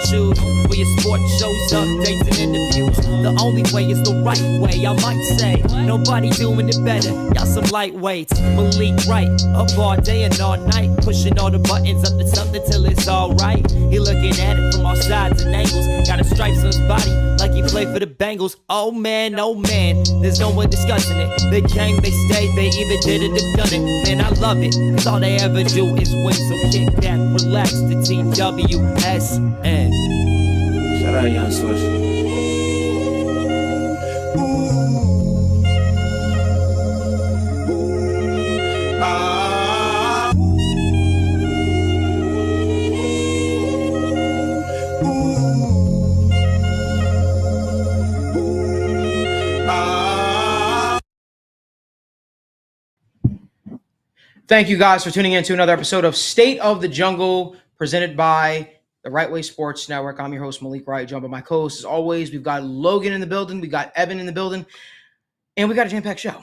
shoes. For your sports shows, updates, and interviews. The only way is the right way, I might say. Nobody doing it better, y'all some lightweights. Malik Wright, up all day and all night, pushing all the buttons up to something till it's alright. He looking at it from all sides and angles. Got a stripes on his body like he played for the Bengals. Oh man, there's no one discussing it. They came, they stayed, they either did it or done it. Man, I love it, cause all they ever do is win. So kick back, relax, the team WSN. Shout out Young Swish. Thank you guys for tuning in to another episode of State of the Jungle, presented by the Right Way Sports Network. I'm your host, Malik Wright, joined by my co-host. As always, we've got Logan in the building, we got Evan in the building, and we got a jam-packed show.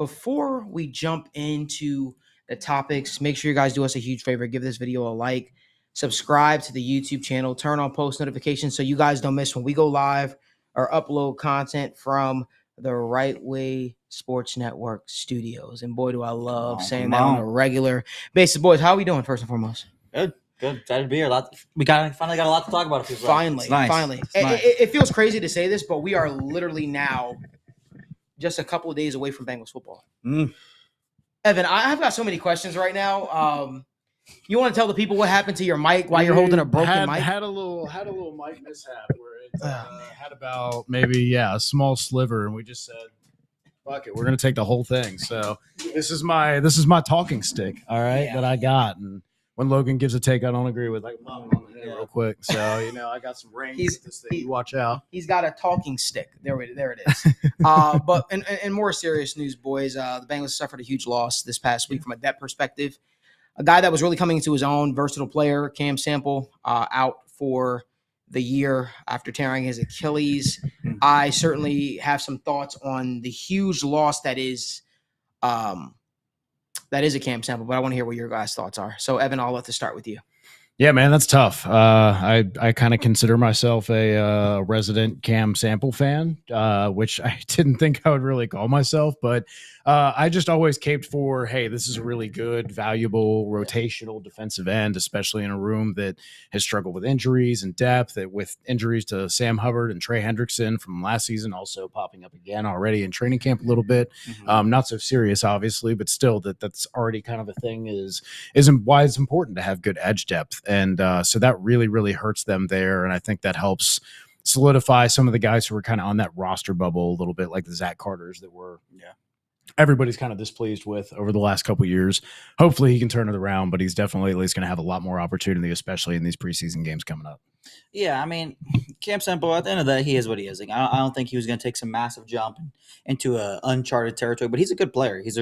Before we jump into the topics, make sure you guys do us a huge favor. Give this video a like, subscribe to the YouTube channel, turn on post notifications so you guys don't miss when we go live or upload content from the Right Way Sports Network studios. And boy, do I love saying that on a regular basis. Boys, how are we doing, first and foremost? Good. Excited to be here. We finally got a lot to talk about. Finally. It feels crazy to say this, but we are literally now just a couple of days away from Bengals football. Evan, I've got so many questions right now. You want to tell the people what happened to your mic while you're holding a broken mic? Had a little mic mishap where it had about maybe a small sliver, and we just said, "Fuck it, we're gonna take the whole thing." So this is my talking stick, all right, that I got. And when Logan gives a take I don't agree with, like on the head real quick. So I got some rings with this thing. You watch out. He's got a talking stick. There it is. But in more serious news, boys, the Bengals suffered a huge loss this past week from a depth perspective. A guy that was really coming into his own, versatile player, Cam Sample, out for the year after tearing his Achilles. I certainly have some thoughts on the huge loss that is a Cam Sample, but I want to hear what your guys' thoughts are. So, Evan, I'll let this start with you. Yeah, man, that's tough. I kind of consider myself a resident Cam Sample fan, which I didn't think I would really call myself, but I just always caped for, hey, this is a really good, valuable, rotational defensive end, especially in a room that has struggled with injuries and depth, with injuries to Sam Hubbard and Trey Hendrickson from last season also popping up again already in training camp a little bit. Not so serious, obviously, but still that's already kind of a thing is why it's important to have good edge depth. And so that really, really hurts them there. And I think that helps solidify some of the guys who were kind of on that roster bubble a little bit, like the Zach Carters that were everybody's kind of displeased with over the last couple of years. Hopefully he can turn it around, but he's definitely at least going to have a lot more opportunity, especially in these preseason games coming up. Yeah, I mean, Cam Sample, at the end of the day, he is what he is. Like, I don't think he was going to take some massive jump into a uncharted territory, but he's a good player. He's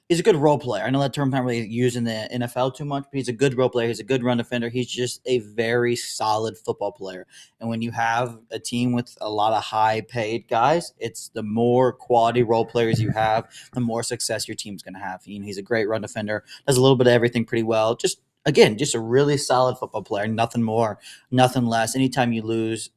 he's a good role player. I know that term's not really used in the NFL too much, but he's a good role player. He's a good run defender. He's just a very solid football player. And when you have a team with a lot of high-paid guys, it's the more quality role players you have, the more success your team's going to have. He's a great run defender, does a little bit of everything pretty well. Just a really solid football player, nothing more, nothing less. Anytime you lose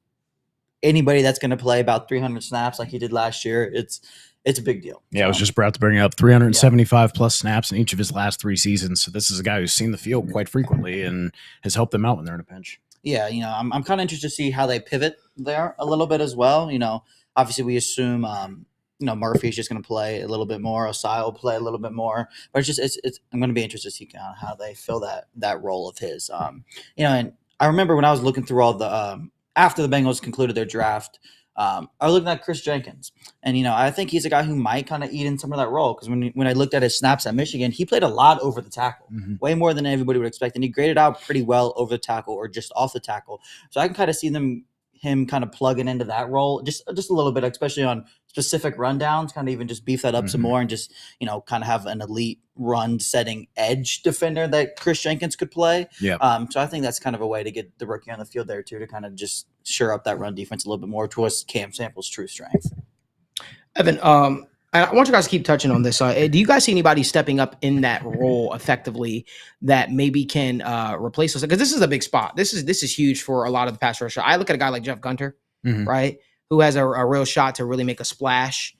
anybody that's going to play about 300 snaps like he did last year, it's a big deal. Yeah, I was just about to bring up 375 plus snaps in each of his last 3 seasons. So this is a guy who's seen the field quite frequently and has helped them out when they're in a pinch. Yeah, I'm kind of interested to see how they pivot there a little bit as well. Obviously we assume Murphy's just going to play a little bit more. Osai will play a little bit more, but I'm going to be interested to see kind of how they fill that role of his. And I remember when I was looking through all the after the Bengals concluded their draft. I was looking at Chris Jenkins, and I think he's a guy who might kind of eat in some of that role because when I looked at his snaps at Michigan, he played a lot over the tackle, way more than everybody would expect, and he graded out pretty well over the tackle or just off the tackle. So I can kind of see him kind of plugging into that role just a little bit, especially on specific rundowns, kind of even just beef that up some more and just, kind of have an elite run setting edge defender that Chris Jenkins could play. Yeah. So I think that's kind of a way to get the rookie on the field there too, to kind of just shore up that run defense a little bit more towards Cam Sample's true strength. Evan, I want you guys to keep touching on this. Do you guys see anybody stepping up in that role effectively that maybe can replace us? Because this is a big spot. This is huge for a lot of the pass rusher. I look at a guy like Jeff Gunter, Mhm. right, who has a real shot to really make a splash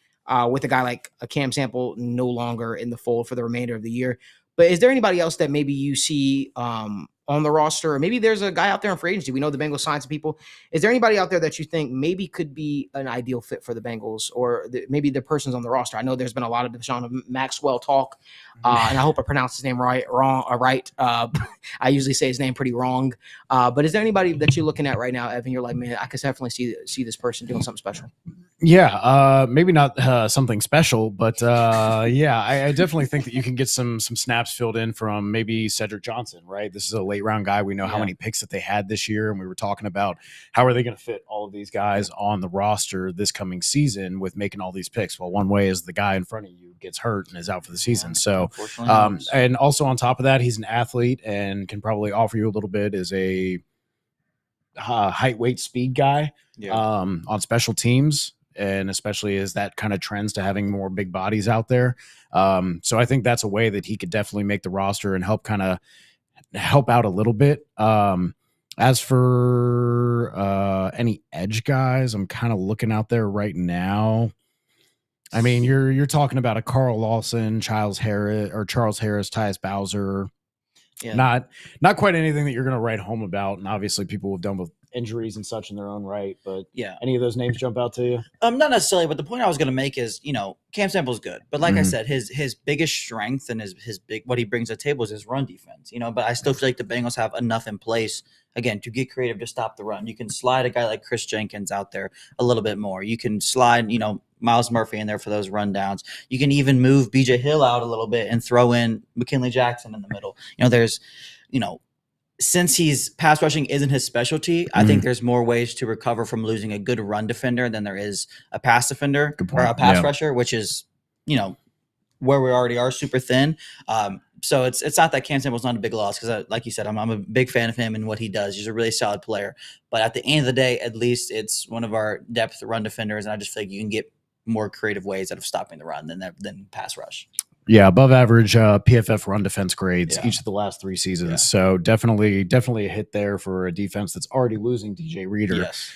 with a guy like a Cam Sample no longer in the fold for the remainder of the year. But is there anybody else that maybe you see on the roster, or maybe there's a guy out there in free agency? We know the Bengals signed some people. Is there anybody out there that you think maybe could be an ideal fit for the Bengals, or maybe the person's on the roster? I know there's been a lot of Deshaun Maxwell talk, and I hope I pronounced his name right. I usually say his name pretty wrong. But is there anybody that you're looking at right now, Evan? You're like, man, I could definitely see this person doing something special. Yeah, maybe not something special, but yeah, I definitely think that you can get some snaps filled in from maybe Cedric Johnson, right? This is a late round guy. We know how many picks that they had this year, and we were talking about how are they going to fit all of these guys on the roster this coming season with making all these picks. Well, one way is the guy in front of you gets hurt and is out for the season. So, and also on top of that, he's an athlete and can probably offer you a little bit as a height, weight, speed guy on special teams. And especially as that kind of trends to having more big bodies out there. So I think that's a way that he could definitely make the roster and help out a little bit. As for any edge guys, I'm kind of looking out there right now. I mean, you're talking about a Carl Lawson, Charles Harris, Tyus Bowser. Yeah. Not quite anything that you're going to write home about. And obviously people have done with injuries and such in their own right, but any of those names jump out to you? Not necessarily, but the point I was going to make is, Cam Sample's good, but like I said, his biggest strength and his big what he brings to the table is his run defense, but I still feel like the Bengals have enough in place again to get creative to stop the run. You can slide a guy like Chris Jenkins out there a little bit more. You can slide, Miles Murphy in there for those rundowns. You can even move BJ Hill out a little bit and throw in McKinley Jackson in the middle. There's, since he's pass rushing isn't his specialty, I think there's more ways to recover from losing a good run defender than there is a pass defender or a pass rusher, which is, where we already are super thin. So it's not that Cam Sample's not a big loss because, like you said, I'm a big fan of him and what he does. He's a really solid player. But at the end of the day, at least it's one of our depth run defenders, and I just feel like you can get more creative ways out of stopping the run than pass rush. Yeah, above average PFF run defense grades each of the last 3 seasons. Yeah. So definitely a hit there for a defense that's already losing DJ Reader. Yes.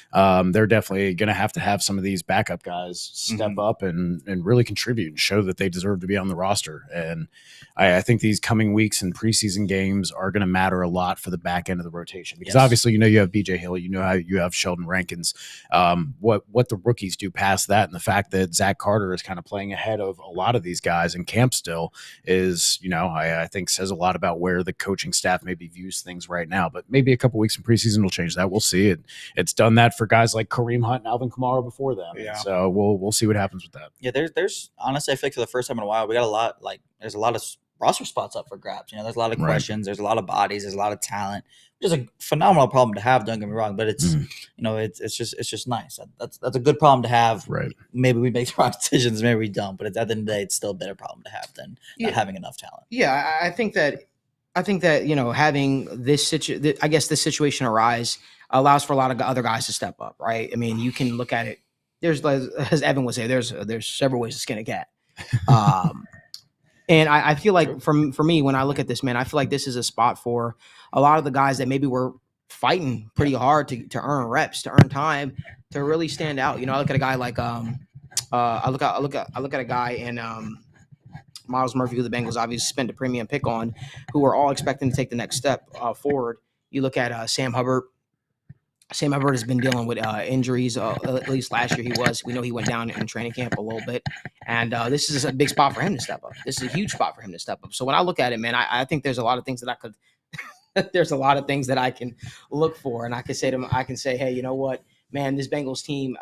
They're definitely going to have some of these backup guys step up and really contribute and show that they deserve to be on the roster. And I think these coming weeks and preseason games are going to matter a lot for the back end of the rotation because obviously, you have BJ Hill, how you have Sheldon Rankins. What the rookies do past that, and the fact that Zach Carter is kind of playing ahead of a lot of these guys in camp still is, I think says a lot about where the coaching staff maybe views things right now. But maybe a couple weeks in preseason will change that. We'll see it. It's done that for guys like Kareem Hunt and Alvin Kamara before them. Yeah. So we'll see what happens with that. Yeah, there's honestly, I feel like for the first time in a while, we got there's a lot of roster spots up for grabs. There's a lot of questions. There's a lot of bodies. There's a lot of talent. Which is a phenomenal problem to have. Don't get me wrong, but it's it's just nice. That's a good problem to have. Right. Maybe we make the wrong decisions. Maybe we don't. But at the end of the day, it's still a better problem to have than not having enough talent. Yeah, I think that having this situation arise allows for a lot of other guys to step up. Right. I mean, you can look at it. There's, as Evan would say, there's several ways to skin a cat. And I feel like for me, when I look at this, man, I feel like this is a spot for a lot of the guys that maybe were fighting pretty hard to earn reps, to earn time, to really stand out. I look at a guy like I look at a guy in Miles Murphy, who the Bengals obviously spent a premium pick on, who we're all expecting to take the next step forward. You look at Sam Hubbard. Sam Hubbard has been dealing with injuries, at least last year he was. We know he went down in training camp a little bit. And this is a big spot for him to step up. This is a huge spot for him to step up. So when I look at it, man, I think there's a lot of things that there's a lot of things that I can look for. And I can say to him, hey, you know what, man, this Bengals team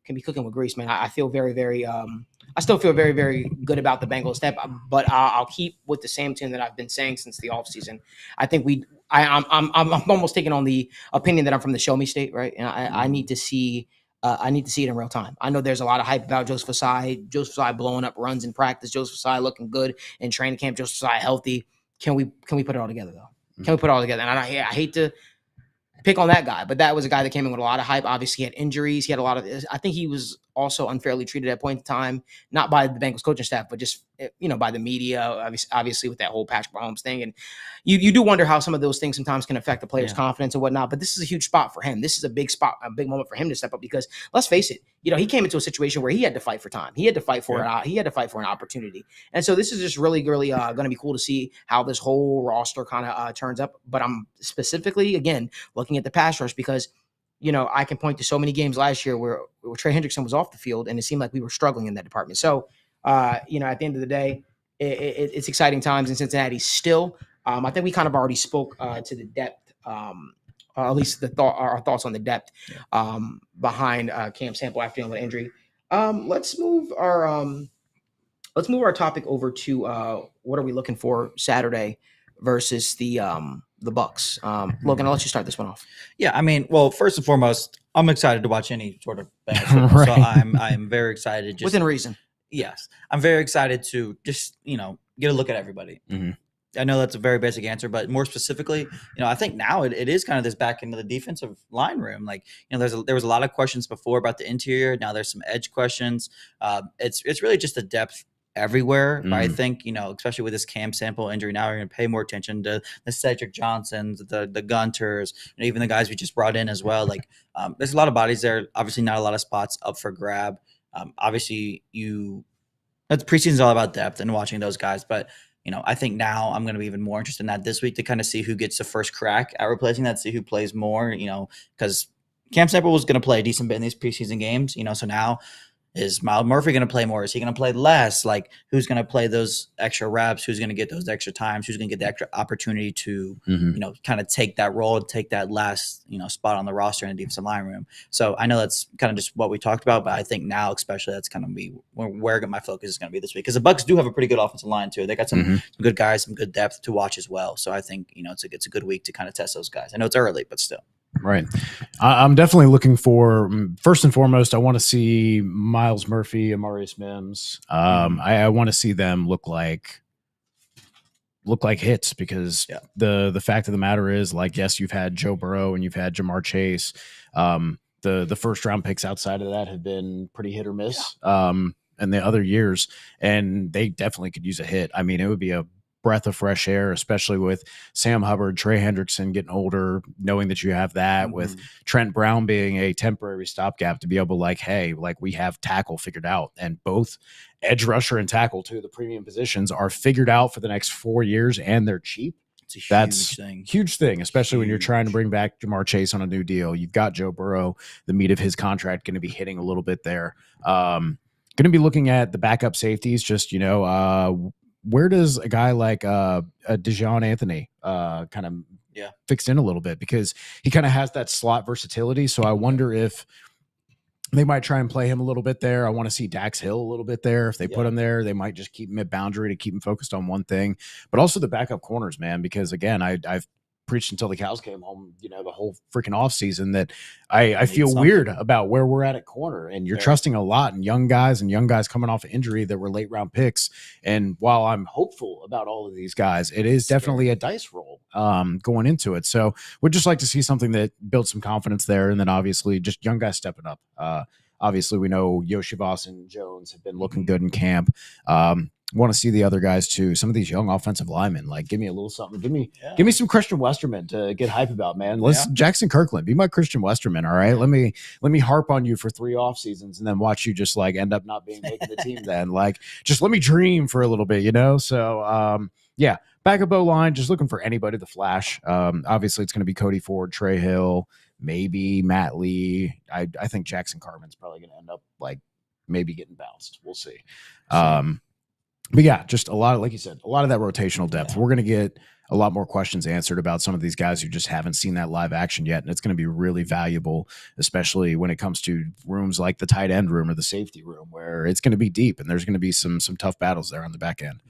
can be cooking with grease, man. I feel very, very, I still feel very, very good about the Bengals step, but I'll keep with the same tune that I've been saying since the offseason. I think I'm almost taking on the opinion that I'm from the show me state, right? And I need to see it in real time. I know there's a lot of hype about Joseph Ossai blowing up runs in practice, Joseph Ossai looking good in training camp, Joseph Ossai healthy. Can we put it all together though? Can we put it all together? And I hate to pick on that guy, but that was a guy that came in with a lot of hype. Obviously, he had injuries. He had a lot of. I think he was also unfairly treated at a point in time, not by the Bengals coaching staff, but just by the media, obviously with that whole Patrick Mahomes thing. And you do wonder how some of those things sometimes can affect the player's confidence and whatnot. But this is a huge spot for him. This is a big spot, a big moment for him to step up because let's face it, he came into a situation where he had to fight for time. He had to fight for he had to fight for an opportunity. And so this is just really, really going to be cool to see how this whole roster kind of turns up. But I'm specifically, again, looking at the pass rush because I can point to so many games last year where Trey Hendrickson was off the field and it seemed like we were struggling in that department. So, at the end of the day, it's exciting times in Cincinnati still. I think we kind of already spoke to the depth, at least our thoughts on the depth behind Cam Sample after dealing with injury. Let's move our topic over to what are we looking for Saturday versus the Bucks. Logan, I'll let you start this one off. Yeah, I mean, well, first and foremost, I'm excited to watch any sort of Bengals football. Right. So I'm very excited. Just within reason. Yes, I'm very excited to just get a look at everybody. Mhm. I know that's a very basic answer, but more specifically, I think now it is kind of this back into the defensive line room. Like, there was a lot of questions before about the interior. Now there's some edge questions. It's really just the depth everywhere. But I think, especially with this Cam Sample injury, now we're going to pay more attention to the Cedric Johnsons, the Gunters, even the guys we just brought in as well. Like, there's a lot of bodies there. Obviously, not a lot of spots up for grab. Obviously, that's preseason is all about depth and watching those guys, but. I think now I'm going to be even more interested in that this week to kind of see who gets the first crack at replacing that, see who plays more, because Cam Sample was going to play a decent bit in these preseason games, so now is Miles Murphy going to play more? Is he going to play less? Like, who's going to play those extra reps? Who's going to get those extra times? Who's going to get the extra opportunity to, kind of take that role, take that last, spot on the roster in the defensive line room? So I know that's kind of just what we talked about, but I think now especially that's going to be where my focus is going to be this week because the Bucks do have a pretty good offensive line too. They got some good guys, some good depth to watch as well. So I think it's a good week to kind of test those guys. I know it's early, but still. Right. I'm definitely looking for, first and foremost, I want to see Miles Murphy and Maurice Mims. I want to see them look like hits because the fact of the matter is, like, yes, you've had Joe Burrow and you've had Jamar Chase. The first round picks outside of that have been pretty hit or miss in the other years, and they definitely could use a hit. I mean, it would be a breath of fresh air, especially with Sam Hubbard, Trey Hendrickson getting older, knowing that you have that with Trent Brown being a temporary stopgap to be able to we have tackle figured out, and both edge rusher and tackle, two of the premium positions, are figured out for the next 4 years, and they're cheap. That's a huge thing, especially when you're trying to bring back Jamar Chase on a new deal. You've got Joe Burrow, the meat of his contract going to be hitting a little bit there. Going to be looking at the backup safeties, just, where does a guy like Dejon Anthony kind of fixed in a little bit, because he kind of has that slot versatility. So I wonder if they might try and play him a little bit there. I want to see Dax Hill a little bit there. If they put him there, they might just keep him at boundary to keep him focused on one thing, but also the backup corners, man, because again, I've preached until the cows came home, the whole freaking off season, that I feel weird about where we're at corner, and you're trusting a lot in young guys coming off of injury that were late round picks. And while I'm hopeful about all of these guys, it is definitely a dice roll going into it. So we'd just like to see something that builds some confidence there. And then obviously just young guys stepping up. Obviously we know Yoshivas and Jones have been looking good in camp. Want to see the other guys too. Some of these young offensive linemen, like, give me a little something. Give me some Christian Westerman to get hype about, man. Jackson Kirkland, be my Christian Westerman. All right. Let me harp on you for 3 off seasons and then watch you just end up not making the team then. Just let me dream for a little bit, So backup O-line, just looking for anybody to flash. Obviously it's going to be Cody Ford, Trey Hill, maybe Matt Lee. I think Jackson Carman's probably going to end up maybe getting bounced. We'll see. But yeah, just a lot of, like you said, a lot of that rotational depth. We're going to get a lot more questions answered about some of these guys who just haven't seen that live action yet. And it's going to be really valuable, especially when it comes to rooms like the tight end room or the safety room, where it's going to be deep and there's going to be some tough battles there on the back end.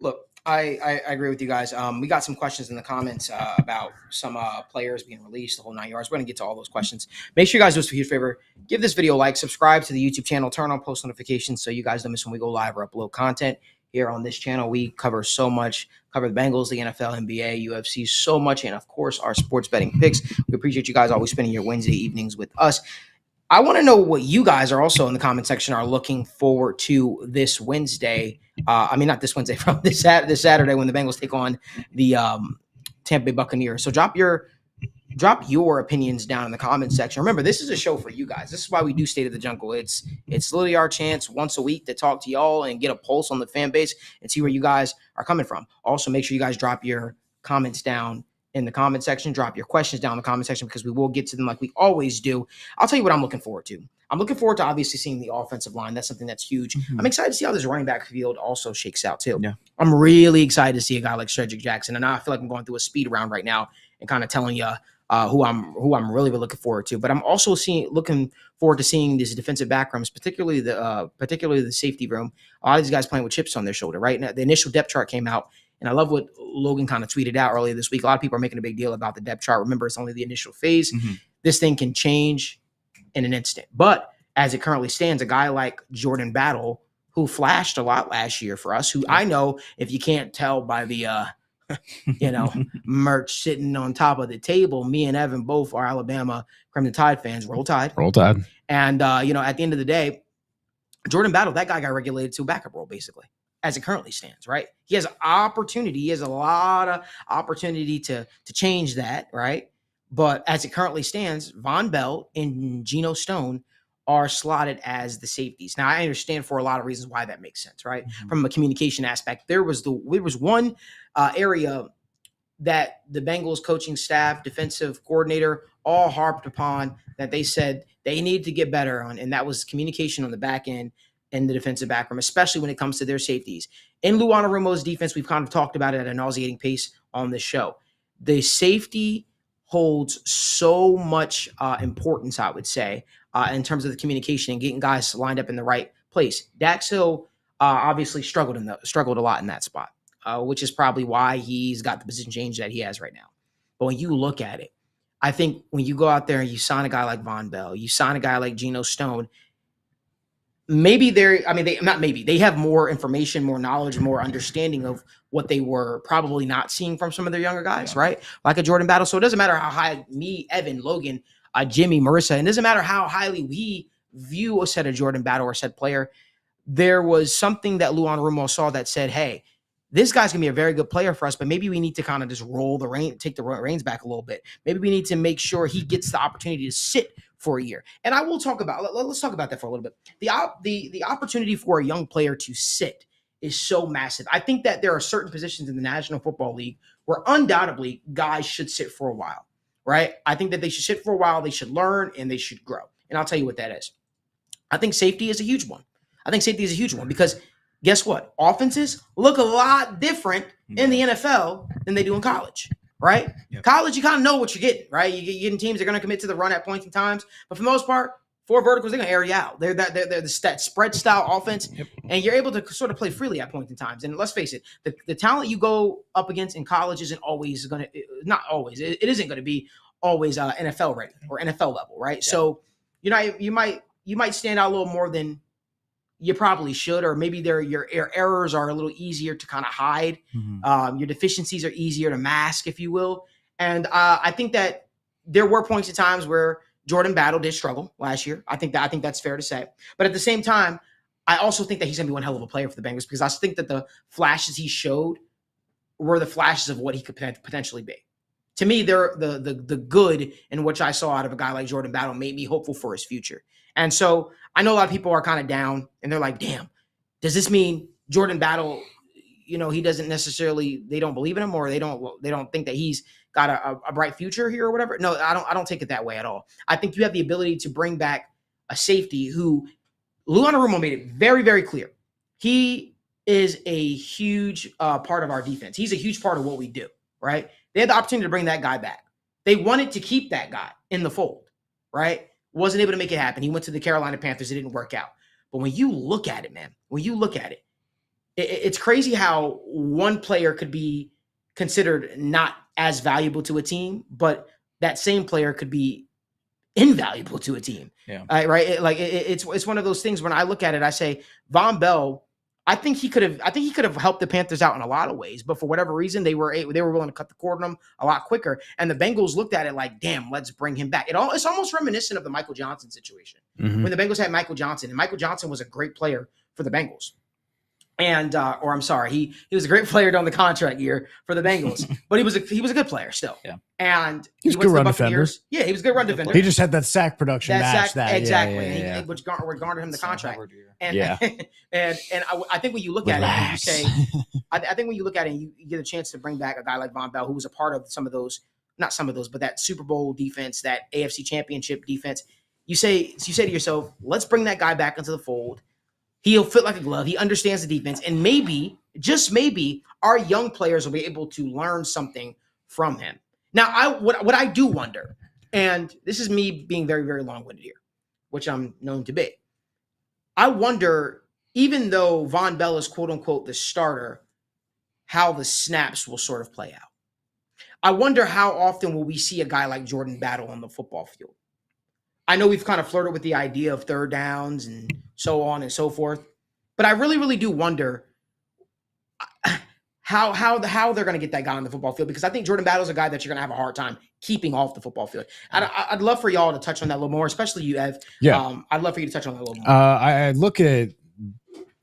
Look, I agree with you guys. We got some questions in the comments about some players being released, the whole 9 yards. We're going to get to all those questions. Make sure you guys do us a huge favor. Give this video a like, subscribe to the YouTube channel, turn on post notifications so you guys don't miss when we go live or upload content here on this channel. We cover so much, cover the Bengals, the NFL, NBA, UFC, so much, and of course our sports betting picks. We appreciate you guys always spending your Wednesday evenings with us. I want to know what you guys are also in the comment section are looking forward to this Wednesday. I mean, not this Wednesday, from this Saturday when the Bengals take on the Tampa Bay Buccaneers. So drop your opinions down in the comment section. Remember, this is a show for you guys. This is why we do State of the Jungle. It's literally our chance once a week to talk to y'all and get a pulse on the fan base and see where you guys are coming from. Also, make sure you guys drop your comments down in the comment section. Drop your questions down in the comment section because we will get to them like we always do. I'll tell you what I'm looking forward to. I'm looking forward to obviously seeing the offensive line. That's something that's huge. Mhm. I'm excited to see how this running back field also shakes out too. Yeah. I'm really excited to see a guy like Cedric Jackson. And I feel like I'm going through a speed round right now and kind of telling you who I'm really looking forward to. But I'm also looking forward to seeing these defensive back rooms, particularly the safety room. A lot of these guys playing with chips on their shoulder, right? Now, the initial depth chart came out, and I love what Logan kind of tweeted out earlier this week. A lot of people are making a big deal about the depth chart. Remember, it's only the initial phase. Mhm. This thing can change in an instant. But as it currently stands, a guy like Jordan Battle, who flashed a lot last year for us, who I know, if you can't tell by the merch sitting on top of the table, me and Evan both are Alabama Crimson Tide fans. Roll Tide. Roll Tide. And at the end of the day, Jordan Battle, that guy got regulated to a backup role, basically, as it currently stands, right? He has opportunity. He has a lot of opportunity to change that, right? But as it currently stands, Von Bell and Geno Stone are slotted as the safeties. Now, I understand for a lot of reasons why that makes sense, right? Mhm. From a communication aspect, there was one area that the Bengals coaching staff, defensive coordinator, all harped upon that they said they needed to get better on, and that was communication on the back end and the defensive back room, especially when it comes to their safeties. In Lou Anarumo's defense, we've kind of talked about it at a nauseating pace on this show. The safety holds so much importance, I would say, in terms of the communication and getting guys lined up in the right place. Dax Hill obviously struggled a lot in that spot, which is probably why he's got the position change that he has right now. But when you look at it, I think when you go out there and you sign a guy like Von Bell, you sign a guy like Geno Stone, they have more information, more knowledge, more understanding of what they were probably not seeing from some of their younger guys, right? Like a Jordan Battle. So it doesn't matter how high me, Evan, Logan, Jimmy, Marissa, and it doesn't matter how highly we view a set of Jordan Battle or said player. There was something that Lou Anarumo saw that said, hey, this guy's gonna be a very good player for us, but maybe we need to kind of just take the reins back a little bit. Maybe we need to make sure he gets the opportunity to sit for a year. And I will talk about, let's talk about that for a little bit. The opportunity for a young player to sit is so massive. I think that there are certain positions in the National Football League where undoubtedly guys should sit for a while, right? I think that they should sit for a while, they should learn, and they should grow. And I'll tell you what that is. I think safety is a huge one. Because guess what? Offenses look a lot different in the NFL than they do in college, right? Yep. College, you kind of know what you're getting, right? You're getting teams that are going to commit to the run at points in times. But for the most part, four verticals, they're going to air you out. They're that spread style offense, and you're able to sort of play freely at points in times. And let's face it, the talent you go up against in college isn't always going to – not always. It isn't going to be always NFL ready or NFL level, right? Yeah. So, you might stand out a little more than – you probably should, or maybe your errors are a little easier to kind of hide. Mhm. Your deficiencies are easier to mask, if you will. And I think that there were points in times where Jordan Battle did struggle last year. I think that's fair to say. But at the same time, I also think that he's going to be one hell of a player for the Bengals because I think that the flashes he showed were the flashes of what he could potentially be. To me, they're the good in which I saw out of a guy like Jordan Battle made me hopeful for his future. And so I know a lot of people are kind of down and they're like, damn, does this mean Jordan Battle, he doesn't necessarily, they don't believe in him or they don't think that he's got a bright future here or whatever? No, I don't take it that way at all. I think you have the ability to bring back a safety who Lou Anarumo made it very, very clear. He is a huge part of our defense. He's a huge part of what we do, right? They had the opportunity to bring that guy back. They wanted to keep that guy in the fold, right? Wasn't able to make it happen. He went to the Carolina Panthers. It didn't work out. But when you look at it, man, it's crazy how one player could be considered not as valuable to a team, but that same player could be invaluable to a team. Yeah. Right? It's one of those things when I look at it, I say Von Bell I think he could have helped the Panthers out in a lot of ways, but for whatever reason, they were willing to cut the cord on him a lot quicker. And the Bengals looked at it like, damn, let's bring him back. It's almost reminiscent of the Michael Johnson situation when the Bengals had Michael Johnson, and Michael Johnson was a great player for the Bengals. And or I'm sorry, he was a great player during the contract year for the Bengals, but he was a good player still. Yeah. And he was a good run defender. Yeah, he was a good run defender. He just had that sack production match that exactly, which garnered him the contract. And and I think when you look at it, and you say, I think when you look at it, and you get a chance to bring back a guy like Von Bell, who was a part of not some of those, but that Super Bowl defense, that AFC Championship defense. You say to yourself, let's bring that guy back into the fold. He'll fit like a glove. He understands the defense. And maybe, just maybe, our young players will be able to learn something from him. Now, what I do wonder, and this is me being very, very long-winded here, which I'm known to be. I wonder, even though Von Bell is quote-unquote the starter, how the snaps will sort of play out. I wonder how often will we see a guy like Jordan Battle on the football field. I know we've kind of flirted with the idea of third downs and so on and so forth, but I really, really do wonder how they're going to get that guy on the football field, because I think Jordan Battle's a guy that you're going to have a hard time keeping off the football field. I'd love for y'all to touch on that a little more, especially you, Ev. Yeah. I'd love for you to touch on that a little more. I look at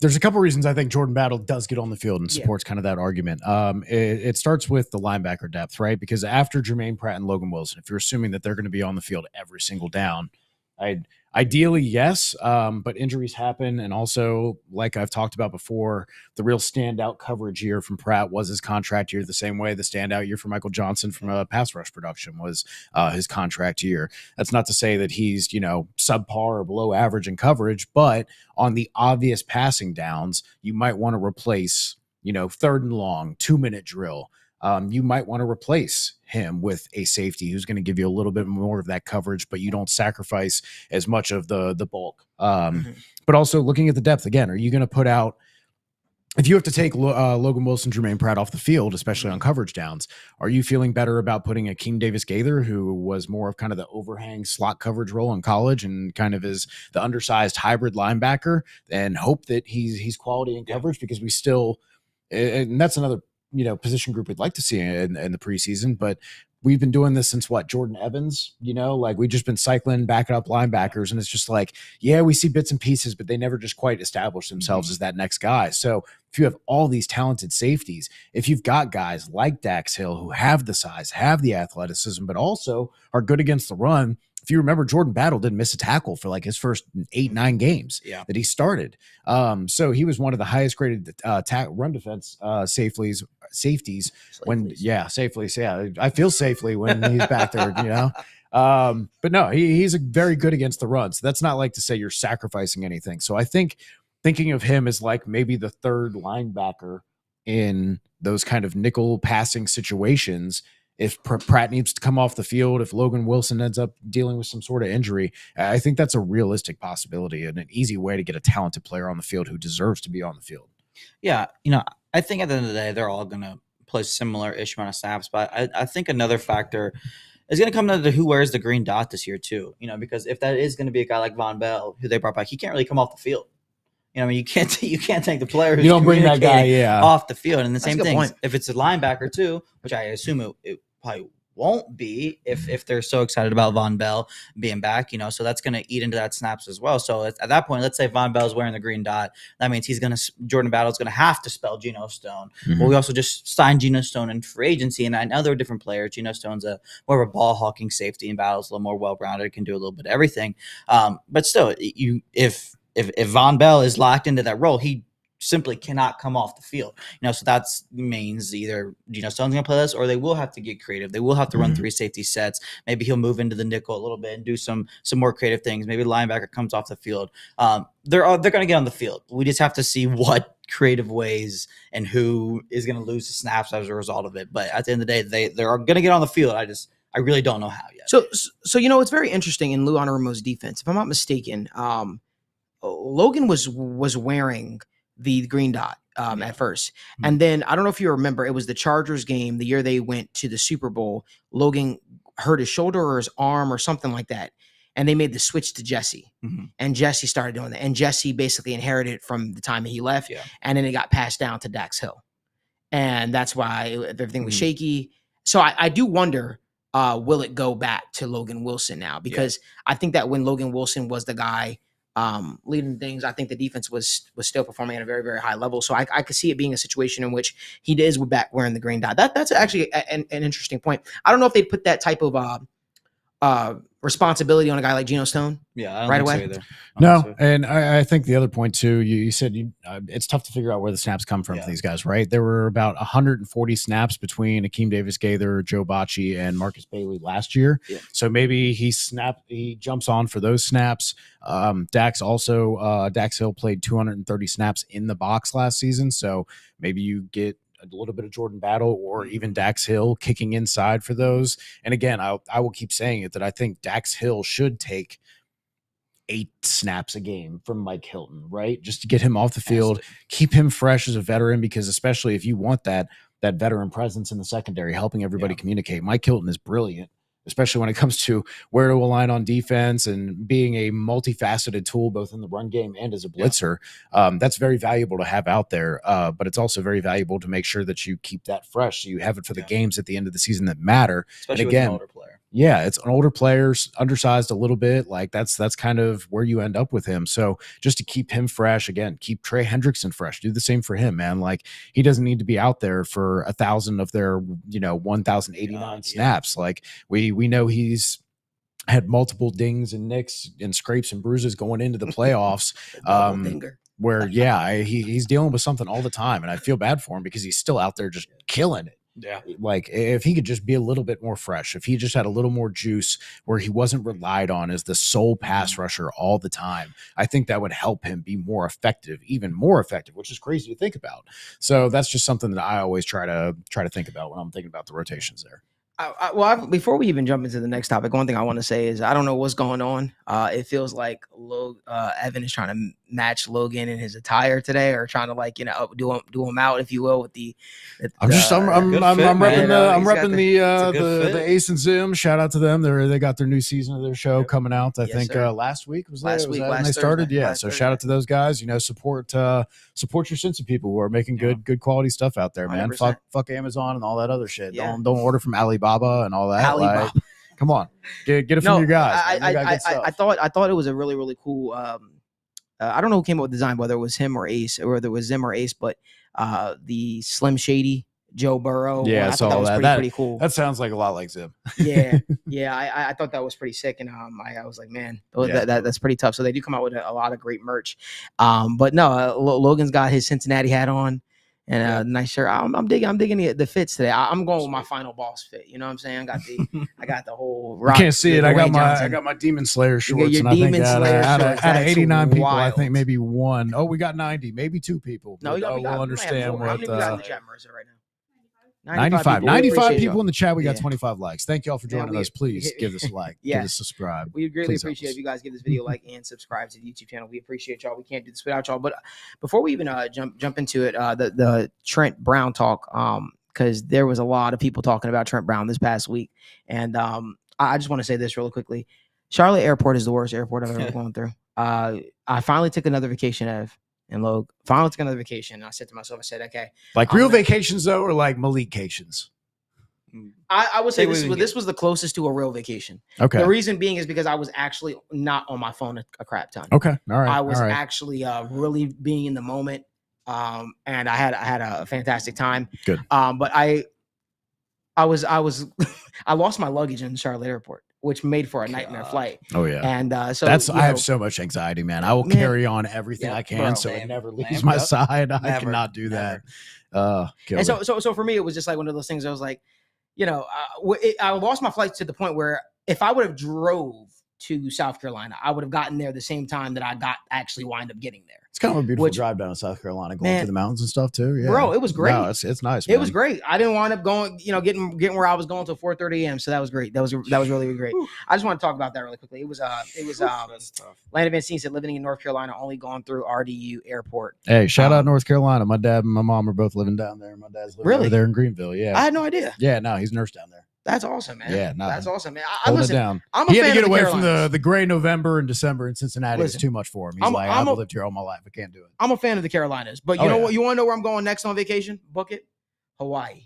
there's a couple reasons I think Jordan Battle does get on the field and supports kind of that argument. It starts with the linebacker depth, right? Because after Jermaine Pratt and Logan Wilson, if you're assuming that they're going to be on the field every single down, ideally, yes, but injuries happen. And also, like I've talked about before, the real standout coverage year from Pratt was his contract year, the same way the standout year for Michael Johnson from a pass rush production was his contract year. That's not to say that he's, subpar or below average in coverage, but on the obvious passing downs, you might want to replace, third and long, 2-minute drill. You might want to replace him with a safety who's going to give you a little bit more of that coverage, but you don't sacrifice as much of the bulk. But also looking at the depth again, are you going to put out, if you have to take Logan Wilson, Jermaine Pratt off the field, especially on coverage downs, are you feeling better about putting Akeem Davis-Gaither, who was more of kind of the overhang slot coverage role in college and kind of is the undersized hybrid linebacker, and hope that he's quality in coverage? Because we still, and that's another position group we'd like to see in the preseason, but we've been doing this since Jordan Evans, we've just been cycling backing up linebackers, and it's just like, yeah, we see bits and pieces, but they never just quite establish themselves as that next guy. So if you have all these talented safeties, if you've got guys like Dax Hill who have the size, have the athleticism, but also are good against the run. If you remember, Jordan Battle didn't miss a tackle for his first 8-9 games that he started. So he was one of the highest graded run defense safeties. Safely. Yeah, I feel safely when he's back there, But no, he's very good against the run. So that's not like to say you're sacrificing anything. So I think thinking of him as maybe the third linebacker in those kind of nickel passing situations. If Pratt needs to come off the field, if Logan Wilson ends up dealing with some sort of injury, I think that's a realistic possibility and an easy way to get a talented player on the field who deserves to be on the field. Yeah, I think at the end of the day, they're all going to play similar-ish amount of snaps, but I think another factor is going to come down to who wears the green dot this year too, because if that is going to be a guy like Von Bell, who they brought back, he can't really come off the field. You can't take the player who's bring that guy off the field. And the same thing, point. if it's a linebacker too, which I assume it probably won't be if they're so excited about Von Bell being back, so that's going to eat into that snaps as well. So at that point, let's say Von Bell's wearing the green dot. That means Jordan Battle's going to have to spell Geno Stone. Mm-hmm. Well, we also just signed Geno Stone in free agency, and I know there are different players. Geno Stone's more of a ball hawking safety, and Battle's a little more well-rounded, can do a little bit of everything. But still, if Von Bell is locked into that role, he simply cannot come off the field. So that means either Geno Stone's going to play this, or they will have to get creative. They will have to run 3 safety sets. Maybe he'll move into the nickel a little bit and do some more creative things. Maybe the linebacker comes off the field. They're going to get on the field. We just have to see what creative ways and who is going to lose the snaps as a result of it. But at the end of the day, they're going to get on the field. I really don't know how yet. So it's very interesting in Lou Anarumo's defense. If I'm not mistaken, Logan was wearing the green dot at first. And then I don't know if you remember, it was the Chargers game, the year they went to the Super Bowl. Logan hurt his shoulder or his arm or something like that. and they made the switch to Jesse, Mhm. and Jesse started doing that, and Jesse basically inherited it from the time he left, Yeah. and then it got passed down to Dax Hill, and that's why everything was Mhm. shaky. So I do wonder, will it go back to Logan Wilson now? Because I think that when Logan Wilson was the guy leading things, I think the defense was still performing at a very, very high level. So I could see it being a situation in which he is back wearing the green dot. That's actually an interesting point. I don't know if they put that type of responsibility on a guy like Geno Stone. Yeah, I don't Right think away? so either. I don't No, think so. and I think the other point too, you said it's tough to figure out where the snaps come from Yeah. for these guys, right? There were about 140 snaps between Akeem Davis-Gaither, Joe Bocci, and Marcus Bailey last year. Yeah. So maybe he jumps on for those snaps. Dax Hill played 230 snaps in the box last season, so maybe you get a little bit of Jordan Battle or even Dax Hill kicking inside for those. And again, I will keep saying it that I think Dax Hill should take 8 snaps a game from Mike Hilton, right? Just to get him off the field, keep him fresh as a veteran, because especially if you want that veteran presence in the secondary, helping everybody communicate. Mike Hilton is brilliant, especially when it comes to where to align on defense and being a multifaceted tool, both in the run game and as a blitzer. That's very valuable to have out there. But it's also very valuable to make sure that you keep that fresh, so you have it for the games at the end of the season that matter. Especially and with an again, older player. yeah, it's an older player, undersized a little bit. Like that's kind of where you end up with him. So just to keep him fresh, again, keep Trey Hendrickson fresh. Do the same for him, man. Like he doesn't need to be out there for 1,000 of their 1,089 snaps. Like we know he's had multiple dings and nicks and scrapes and bruises going into the playoffs. Double dinger. Where he's dealing with something all the time, and I feel bad for him because he's still out there just killing it. Yeah. Like if he could just be a little bit more fresh, if he just had a little more juice where he wasn't relied on as the sole pass rusher all the time, I think that would help him be more effective, even more effective, which is crazy to think about. So that's just something that I always try to think about when I'm thinking about the rotations there. Before we even jump into the next topic, one thing I want to say is I don't know what's going on. It feels like Evan is trying to match Logan in his attire today, or trying to do him out, if you will, with the. I'm repping fit. the Ace and Zim. Shout out to them. They got their new season of their show coming out. I Yes, think sir. last week was Last that week, when last they started. Thursday, Yeah, last so shout out to those guys. Support your sense of people who are making good quality stuff out there, man. 100%. Fuck Amazon and all that other shit. Yeah. Don't order from Alibaba and all that. Alibaba. Like, come on, get it from your guys. I thought it was a really, really cool. I don't know who came up with the design, whether it was him or Ace, or whether it was Zim or Ace, but the Slim Shady Joe Burrow. Yeah, I thought that was pretty cool. That sounds like a lot like Zim. yeah, I thought that was pretty sick, and I was like, man, that's pretty tough. So they do come out with a lot of great merch. But no, Logan's got his Cincinnati hat on and a nice shirt. I'm digging the fits today. I'm going with my final boss fit. You know what I'm saying? I got the whole. You Rock, can't see it. Dwayne I got my Demon Slayer shorts, your and Demon I think Slayer out shorts. of That's 89 people, I wild. think maybe one. Oh, we got 90, maybe 2 people. No, we we'll understand How many we got in the what. chat, Mercer, right now? 95 We appreciate people y'all. in the chat. We got Yeah. 25 likes. Thank y'all for Yeah, joining us. Please give us a like. Yeah. Give us a subscribe. We greatly Please help appreciate us. if you guys give this video a like and subscribe to the YouTube channel. We appreciate y'all. We can't do this without y'all. But before we even jump into it, the Trent Brown talk, because there was a lot of people talking about Trent Brown this past week, and I just want to say this really quickly. Charlotte Airport is the worst airport I've ever gone through. I finally took another vacation, Ev and Log. Finally took another vacation. And I said to myself, okay, Like real vacations though, or like Malik-cations? I would say Say this was the closest to a real vacation. Okay. The reason being is because I was actually not on my phone a crap ton. Okay. All right. I was all right. actually really being in the moment, and I had a fantastic time. Good. But I was I lost my luggage in Charlotte Airport, which made for a nightmare flight. Oh yeah. And so I have so much anxiety, man. I will carry on everything Yeah, I can, bro. so it Same. never leaves Same. my Yep. side. I Never. cannot do Never. that. and so for me, it was just like one of those things. I was like, I lost my flight to the point where if I would have drove to South Carolina, I would have gotten there the same time that I actually wind up getting there. It's kind of a beautiful Which- drive down to South Carolina, going Man, through the mountains and stuff too. Yeah, Bro, it was great. No, it's nice. It Man. was great. I didn't wind up going, getting where I was going till 4:30 a.m. So that was great. That was really great. I just want to talk about that really quickly. It was That's tough. Landon Van Steen said living in North Carolina, only gone through RDU Airport. Hey, shout out North Carolina. My dad and my mom are both living down there. My dad's living Really? over there in Greenville. Yeah. I had no idea. Yeah, no, he's a nurse down there. That's awesome, man. Yeah, nah, that's awesome, man. Hold Listen, it down. I'm a He had fan to get of away from Carolinas. the gray November and December in Cincinnati. Listen, It's too much for him. He's I'm- like, I'm I've a- lived here all my life. I can't do it. I'm a fan of the Carolinas, but you Oh, know yeah. what? You want to know where I'm going next on vacation? Book it. Hawaii.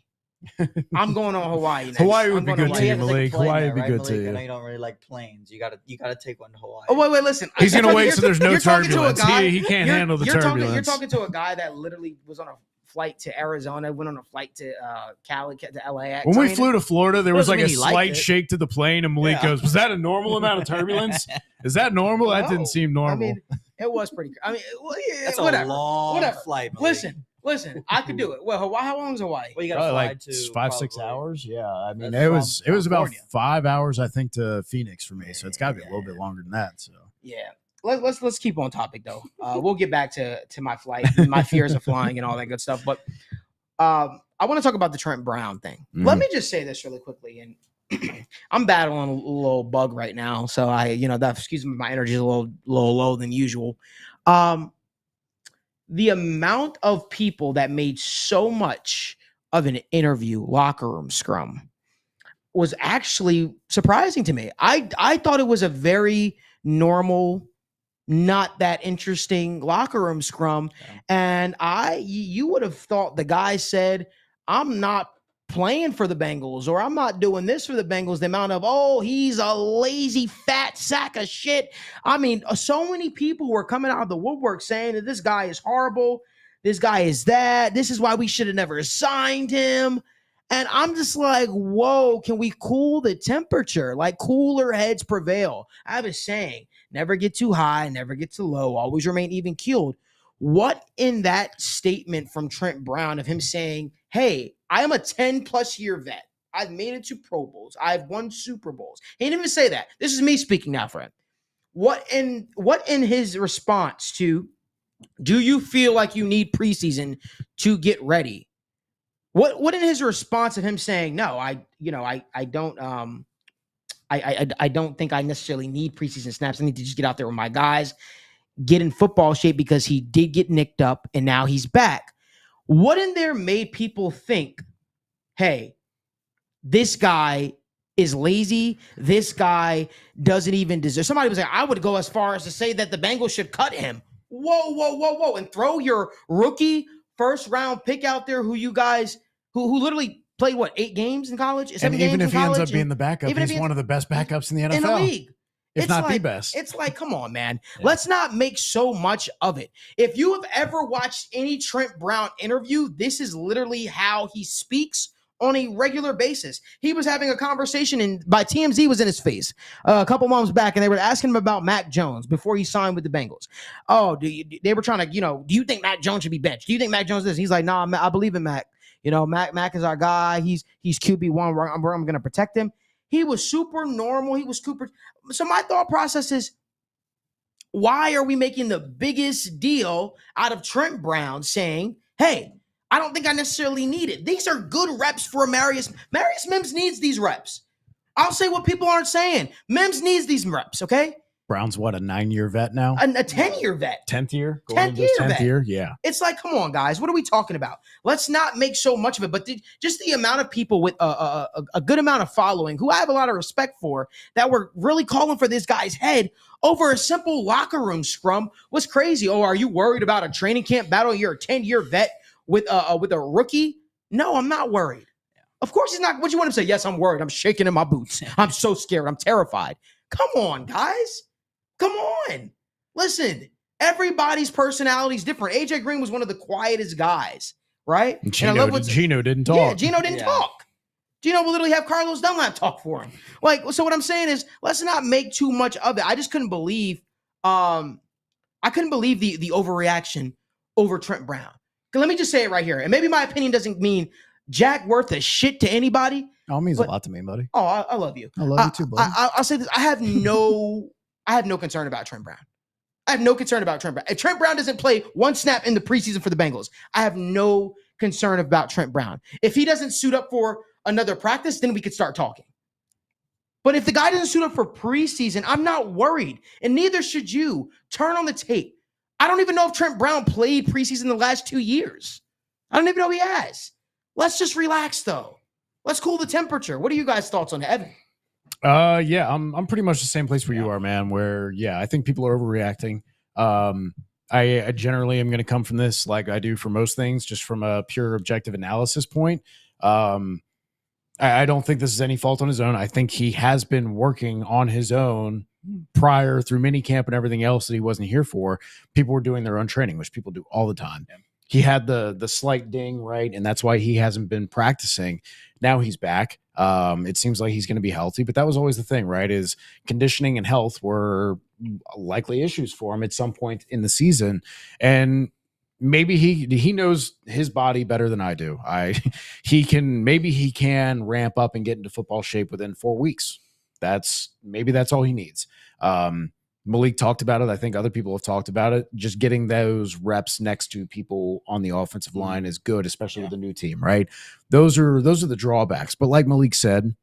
I'm going on Hawaii next. Hawaii would I'm be going good to to you, Hawaii. have to take a Malik. plane Hawaii there, would be right, good Malik? to I know you. you don't really like planes. You gotta take one to Hawaii. Oh wait, listen. He's You're gonna talking- wait you're- so there's no you're talking to a turbulence. guy- He can't you're- handle the you're turbulence. You're talking to a guy that literally was on a flight to Arizona, went on a flight to Cali, to LAX. When we I mean, flew to Florida, there was Doesn't like a mean he liked slight it. shake to the plane, and Malik Yeah. goes, "Was that a normal amount of turbulence? Is that normal? That No. didn't seem normal." I mean, it was pretty. I mean, well, yeah, That's whatever. a long whatever. flight. Malik. Listen. I could do it. Well, Hawaii. How long is Hawaii? Well, you gotta Probably fly like to 5-6 probably- hours. Yeah, I mean, That's it was about California. 5 hours, I think, to Phoenix for me. So it's got to be a little bit longer than that. So Yeah. Let's keep on topic though. We'll get back to my flight, and my fears of flying, and all that good stuff. But I want to talk about the Trent Brown thing. Let Mhm. me just say this really quickly, and I'm battling a little bug right now, so excuse me, my energy is a little low than usual. The amount of people that made so much of an interview locker room scrum was actually surprising to me. I thought it was a very normal, not that interesting locker room scrum. Yeah. And you would have thought the guy said, I'm not playing for the Bengals, or I'm not doing this for the Bengals. The amount of, oh, he's a lazy fat sack of shit. I mean, so many people were coming out of the woodwork saying that this guy is horrible. This guy is that. This is why we should have never signed him. And I'm just like, whoa, can we cool the temperature? Like, cooler heads prevail. I have a saying, never get too high, never get too low, always remain even keeled. What in that statement from Trent Brown of him saying, hey, I am a 10 plus year vet. I've made it to Pro Bowls. I've won Super Bowls. He didn't even say that. This is me speaking now for him. What in his response to, do you feel like you need preseason to get ready? What in his response of him saying, no, I don't think I necessarily need preseason snaps. I need to just get out there with my guys, get in football shape, because he did get nicked up and now he's back. What in there made people think, hey, this guy is lazy. This guy doesn't even deserve. Somebody was like, I would go as far as to say that the Bengals should cut him. Whoa. And throw your rookie first round pick out there who you guys, who literally played, 8 games in college? 7 and games even in if he ends college? up being the backup, even if he's he one ends- of the best backups in the NFL, in the league. if It's not the like- best. It's like, come on, man. Yeah. Let's not make so much of it. If you have ever watched any Trent Brown interview, this is literally how he speaks on a regular basis. He was having a conversation, and by TMZ was in his face a couple months back, and they were asking him about Mac Jones before he signed with the Bengals. Oh, they were trying to, do you think Mac Jones should be benched? Do you think Mac Jones is? He's like, nah, I believe in Mac. Mac is our guy. He's QB1. I'm going to protect him. He was super normal. He was super. So my thought process is, why are we making the biggest deal out of Trent Brown saying, hey, I don't think I necessarily need it. These are good reps for Marius. Marius Mims needs these reps. I'll say what people aren't saying. Mims needs these reps, okay? Brown's what, a 9-year vet now? A 10-year vet. 10th year? 10th year vet. Year? Yeah. It's like, come on, guys. What are we talking about? Let's not make so much of it. But just the amount of people with a good amount of following, who I have a lot of respect for, that were really calling for this guy's head over a simple locker room scrum was crazy. Oh, are you worried about a training camp battle? You're a 10-year vet with a rookie? No, I'm not worried. Of course he's not. What you want him to say? Yes, I'm worried. I'm shaking in my boots. I'm so scared. I'm terrified. Come on, guys. Come on. Listen, everybody's personality is different. AJ Green was one of the quietest guys, right? Gino didn't talk. Yeah, Gino didn't talk. Gino will literally have Carlos Dunlap talk for him. So what I'm saying is, let's not make too much of it. I just couldn't believe, the overreaction over Trent Brown. Let me just say it right here. And maybe my opinion doesn't mean jack worth a shit to anybody. Oh, it means a lot to me, buddy. Oh, I love you. I love you too, buddy. I'll say this. I have no concern about Trent Brown. I have no concern about Trent Brown. If Trent Brown doesn't play one snap in the preseason for the Bengals, I have no concern about Trent Brown. If he doesn't suit up for another practice, then we could start talking. But if the guy doesn't suit up for preseason, I'm not worried. And neither should you. Turn on the tape. I don't even know if Trent Brown played preseason the last 2 years. I don't even know if he has. Let's just relax, though. let's cool the temperature. What are you guys' thoughts on Evan? Yeah, I'm pretty much the same place where you are, man. Where I think people are overreacting. I generally am going to come from this like I do for most things, just from a pure objective analysis point. I don't think this is any fault on his own. I think he has been working on his own prior through mini camp and everything else that he wasn't here for. People were doing their own training, which people do all the time. Yeah. He had the slight ding, right? And that's why he hasn't been practicing. Now he's back. It seems like he's going to be healthy, but that was always the thing, right? Is conditioning and health were likely issues for him at some point in the season. And maybe he knows his body better than I do. He can ramp up and get into football shape within 4 weeks. That's all he needs. Malik talked about it. I think other people have talked about it. Just getting those reps next to people on the offensive line is good, especially with a new team, right? Those are the drawbacks. But like Malik said,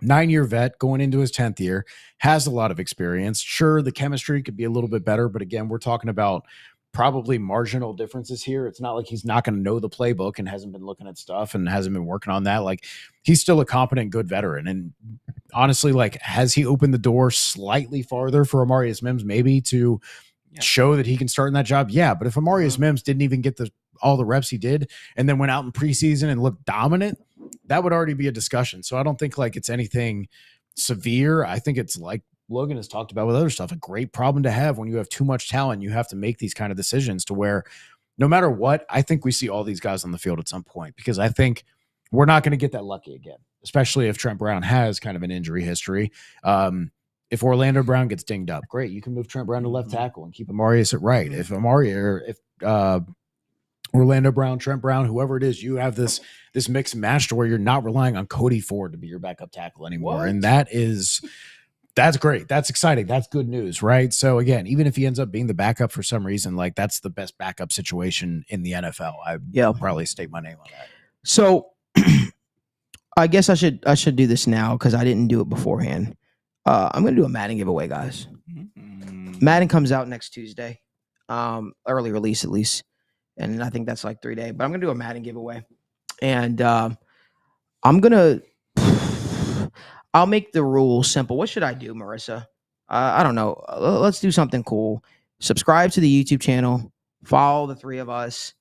9-year vet going into his 10th year, has a lot of experience. Sure, the chemistry could be a little bit better, but again, we're talking about probably marginal differences here. It's not like he's not going to know the playbook and hasn't been looking at stuff and hasn't been working on that. Like, he's still a competent, good veteran. And honestly, like, has he opened the door slightly farther for Amarius Mims maybe to show that he can start in that job? Yeah. But if Amarius Mims didn't even get all the reps he did and then went out in preseason and looked dominant, that would already be a discussion. So I don't think like it's anything severe. I think it's like Logan has talked about with other stuff, a great problem to have when you have too much talent. You have to make these kind of decisions to where no matter what, I think we see all these guys on the field at some point, because I think we're not going to get that lucky again, especially if Trent Brown has kind of an injury history. If Orlando Brown gets dinged up, great. You can move Trent Brown to left tackle and keep Amarius at right. If Orlando Brown, Trent Brown, whoever it is, you have this mix and match to where you're not relying on Cody Ford to be your backup tackle anymore. What? And that's great. That's exciting. That's good news, right? So again, even if he ends up being the backup for some reason, like, that's the best backup situation in the NFL. I'll probably state my name on that. So I guess I should do this now because I didn't do it beforehand. I'm going to do a Madden giveaway, guys. Madden comes out next Tuesday, early release at least. And I think that's like 3 days, but I'm going to do a Madden giveaway. And I'll make the rules simple. What should I do, Marissa? I don't know. Let's do something cool. Subscribe to the YouTube channel. Follow the three of us.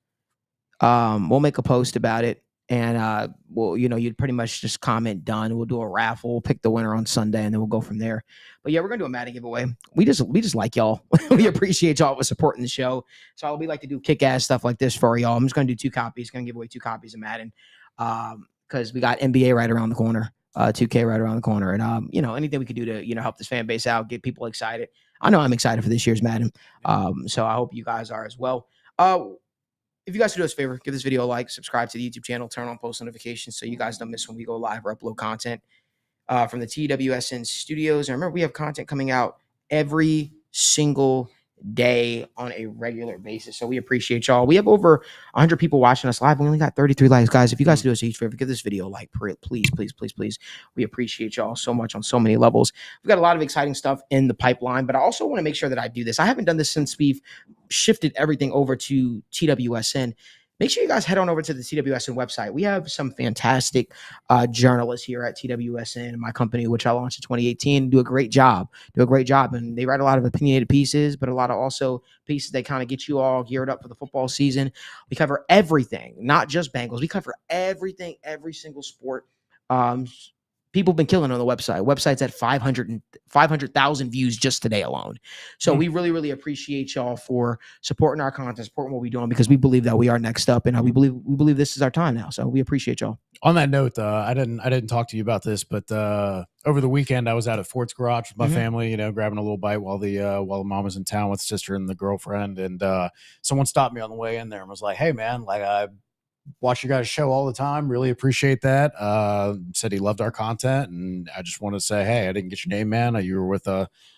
We'll make a post about it. And you'd pretty much just comment done. We'll do a raffle, pick the winner on Sunday, and then we'll go from there. But yeah, we're gonna do a Madden giveaway. We just like y'all. We appreciate y'all for supporting the show. So we like to do kick-ass stuff like this for y'all. I'm just gonna do 2 copies. Gonna give away 2 copies of Madden. Because we got NBA right around the corner, 2K right around the corner, and anything we could do to help this fan base out, get people excited. I know I'm excited for this year's Madden. So I hope you guys are as well. If you guys could do us a favor, give this video a like, subscribe to the YouTube channel, turn on post notifications so you guys don't miss when we go live or upload content from the TWSN studios. And remember, we have content coming out every single day on a regular basis. So we appreciate y'all. We have over 100 people watching us live. We only got 33 likes, guys. If you guys do us a huge favor, give this video a like, please, please, please, please. We appreciate y'all so much on so many levels. We've got a lot of exciting stuff in the pipeline, but I also want to make sure that I do this. I haven't done this since we've shifted everything over to TWSN. Make sure you guys head on over to the TWSN website. We have some fantastic journalists here at TWSN, my company, which I launched in 2018. Do a great job. And they write a lot of opinionated pieces, but a lot of also pieces that kind of get you all geared up for the football season. We cover everything, not just Bengals. We cover everything, every single sport. People have been killing on the website. Website's at 500,000 views just today alone. So we really, really appreciate y'all for supporting our content, supporting what we're doing, because we believe that we are next up, and we believe this is our time now. So we appreciate y'all. On that note, I didn't talk to you about this, but over the weekend I was out at Fort's Garage with my family, grabbing a little bite while the mom was in town with the sister and the girlfriend, and someone stopped me on the way in there and was like, "Hey man, like I watch your guys' show all the time. Really appreciate that." Said he loved our content, and I just want to say, hey, I didn't get your name, man. You were with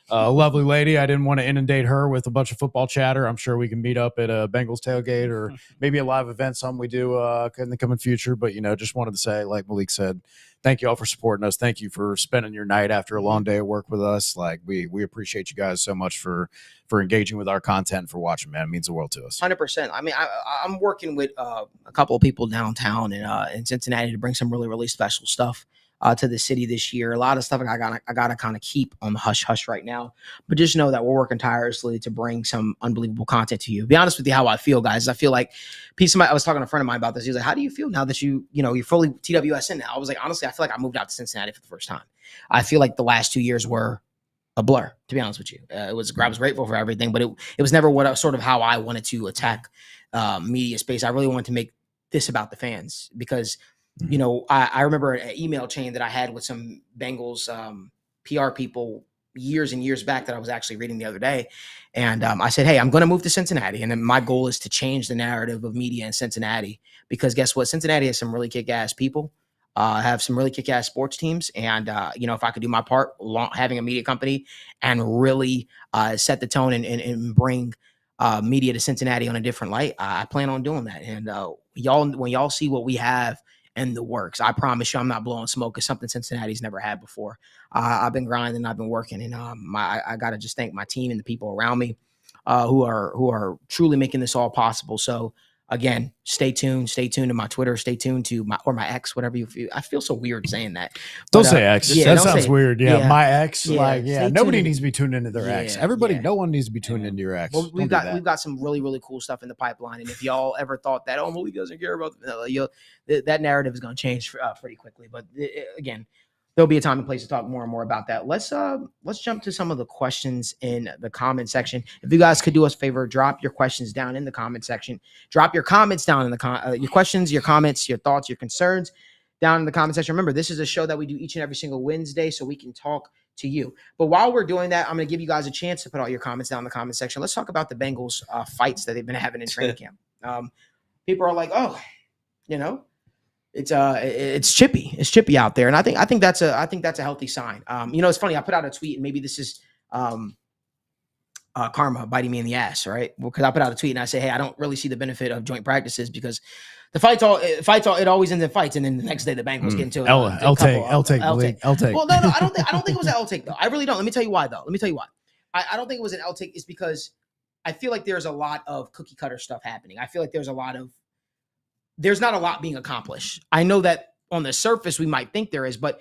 a lovely lady. I didn't want to inundate her with a bunch of football chatter. I'm sure we can meet up at a Bengals tailgate or maybe a live event, something we do in the coming future. But, just wanted to say, like Malik said, thank you all for supporting us. Thank you for spending your night after a long day of work with us. Like we appreciate you guys so much for engaging with our content and for watching, man. It means the world to us. 100%. I mean, I'm working with a couple of people downtown in Cincinnati to bring some really, really special stuff to the city this year. A lot of stuff I gotta kind of keep on the hush hush right now, but just know that we're working tirelessly to bring some unbelievable content to you. To be honest with you, how I feel, guys, I feel like I was talking to a friend of mine about this. He was like, "How do you feel now that you're fully TWS in now?" I was like, honestly, I feel like I moved out to Cincinnati for the first time. I feel like the last 2 years were a blur, to be honest with you. I was grateful for everything, but it was never how I wanted to attack media space. I really wanted to make this about the fans because, I remember an email chain that I had with some Bengals PR people years and years back that I was actually reading the other day. And I said, hey, I'm going to move to Cincinnati. And then my goal is to change the narrative of media in Cincinnati, because guess what? Cincinnati has some really kick-ass people. Have some really kick-ass sports teams. And, if I could do my part, having a media company and really set the tone and bring media to Cincinnati on a different light, I plan on doing that. And when y'all see what we have in the works, I promise you I'm not blowing smoke. It's something Cincinnati's never had before. I've been grinding, I've been working, and I got to just thank my team and the people around me who are truly making this all possible. So, again, stay tuned to my Twitter, stay tuned to my X, whatever you feel. I feel so weird saying that. Don't say X. Yeah, that sounds weird. Yeah, my X. Yeah, Nobody needs to be tuned into their X. Everybody, yeah. no one needs to be tuned into your X. Well, we've got some really, really cool stuff in the pipeline. And if y'all ever thought that, Malik doesn't care about that narrative is going to change pretty quickly. But again, there'll be a time and place to talk more and more about that. Let's jump to some of the questions in the comment section. If you guys could do us a favor, drop your questions down in the comment section. Drop your comments down in the your questions, your comments, your thoughts, your concerns down in the comment section. Remember, this is a show that we do each and every single Wednesday, so we can talk to you. But while we're doing that, I'm going to give you guys a chance to put all your comments down in the comment section. Let's talk about the Bengals fights that they've been having in training camp. People are like, it's chippy. It's chippy out there. And I think that's a healthy sign. It's funny. I put out a tweet, and maybe this is karma biting me in the ass, right? Because I put out a tweet and I say, hey, I don't really see the benefit of joint practices because the it always ends in fights. And then the next day the Bengals get into L take. Well, no, I don't think it was an L take though. I really don't. Let me tell you why though. I don't think it was an L take. It's because I feel like there's a lot of cookie cutter stuff happening. I feel like there's not a lot being accomplished. I know that on the surface we might think there is, but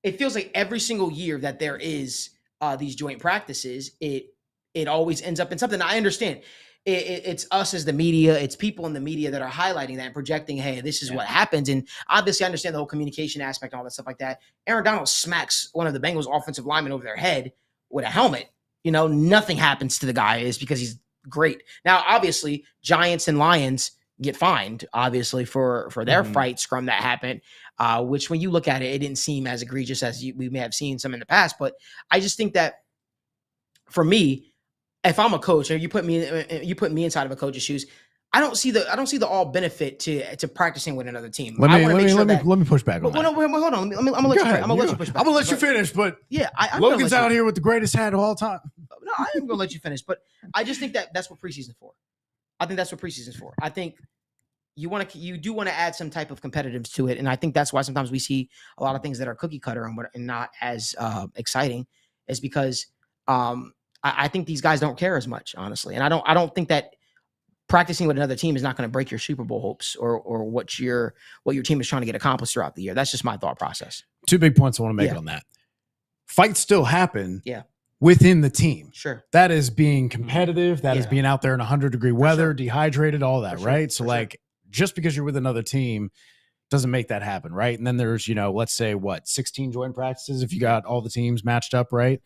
it feels like every single year that there is these joint practices, it always ends up in something. I understand it's us as the media, it's people in the media that are highlighting that and projecting, hey, this is what happens. And obviously I understand the whole communication aspect and all that stuff like that. Aaron Donald smacks one of the Bengals offensive linemen over their head with a helmet. Nothing happens to the guy is because he's great. Now, obviously, Giants and Lions get fined, obviously, for their fight scrum that happened, which when you look at it, it didn't seem as egregious as we may have seen some in the past. But I just think that for me, if I'm a coach and you put me inside of a coach's shoes, I don't see the all benefit to practicing with another team. Let me push back on that. No, hold on. I'm gonna let you push back. I'm gonna let you finish, but Logan's out here with the greatest hat of all time. No, I am gonna let you finish, but I just think that's what preseason's for. I think that's what preseason's for. I think you do want to add some type of competitiveness to it, and I think that's why sometimes we see a lot of things that are cookie cutter and not as exciting, is because I think these guys don't care as much, honestly, and I don't think that practicing with another team is not going to break your Super Bowl hopes or what your team is trying to get accomplished throughout the year. That's just my thought process. 2 big points I want to make on that. Fights still happen. Yeah. Within the team. Sure. That is being competitive. That is being out there in 100-degree weather, dehydrated, all that, right? So just because you're with another team doesn't make that happen, right? And then there's, let's say 16 joint practices if you got all the teams matched up, right?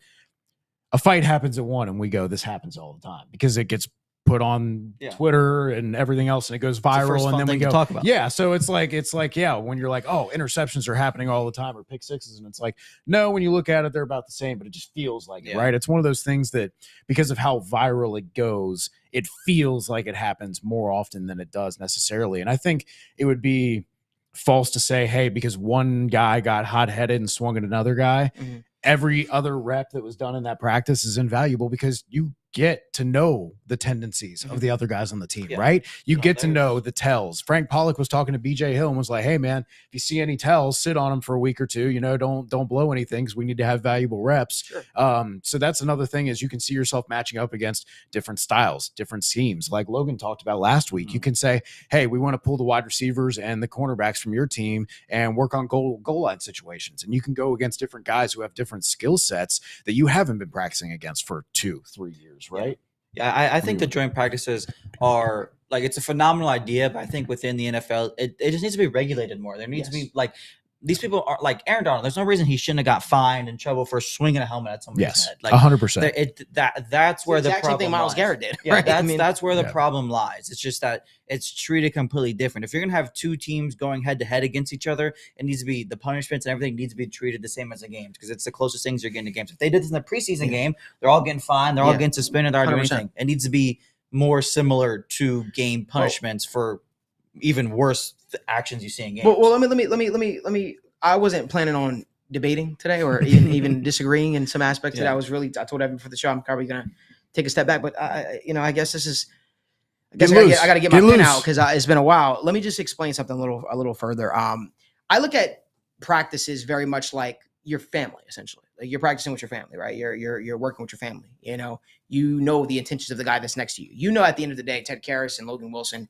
A fight happens at one and we go, this happens all the time because it gets put on Twitter and everything else and it goes viral and then we go talk about. Yeah, so it's like when you're like, oh, interceptions are happening all the time or pick sixes, and it's like, no, when you look at it they're about the same, but it just feels like it, right? It's one of those things that because of how viral it goes, it feels like it happens more often than it does necessarily. And I think it would be false to say, hey, because one guy got hot-headed and swung at another guy, every other rep that was done in that practice is invaluable because you get to know the tendencies of the other guys on the team, right? You get to know the tells. Frank Pollock was talking to BJ Hill and was like, hey man, if you see any tells, sit on them for a week or two, don't blow anything because we need to have valuable reps. Sure. So that's another thing is you can see yourself matching up against different styles, different schemes. Like Logan talked about last week, you can say, hey, we want to pull the wide receivers and the cornerbacks from your team and work on goal line situations. And you can go against different guys who have different skill sets that you haven't been practicing against for 2-3 years. Right. Yeah, I think the joint practices are like it's a phenomenal idea, but I think within the NFL, it just needs to be regulated more. There needs to be like these people are like Aaron Donald. There's no reason he shouldn't have got fined in trouble for swinging a helmet at somebody's head. Like 100%. That's where the exact problem same thing Myles lies. Garrett did. Yeah, Right? that's where the problem lies. It's just that it's treated completely different. If you're gonna have two teams going head to head against each other, it needs to be the punishments and everything needs to be treated the same as the games because it's the closest things you're getting to games. If they did this in the preseason game, they're all getting fined, they're all getting suspended, they're all doing 100%. anything. It needs to be more similar to game punishments for even worse actions you see in games. Well, let me. I wasn't planning on debating today or even disagreeing in some aspects. That I told Evan for the show, I'm probably gonna take a step back. But I guess this is. I guess I got to get my pen out because it's been a while. Let me just explain something a little further. I look at practices very much like your family, essentially. Like you're practicing with your family, right? You're working with your family. You know the intentions of the guy that's next to you. You know, at the end of the day, Ted Karras and Logan Wilson,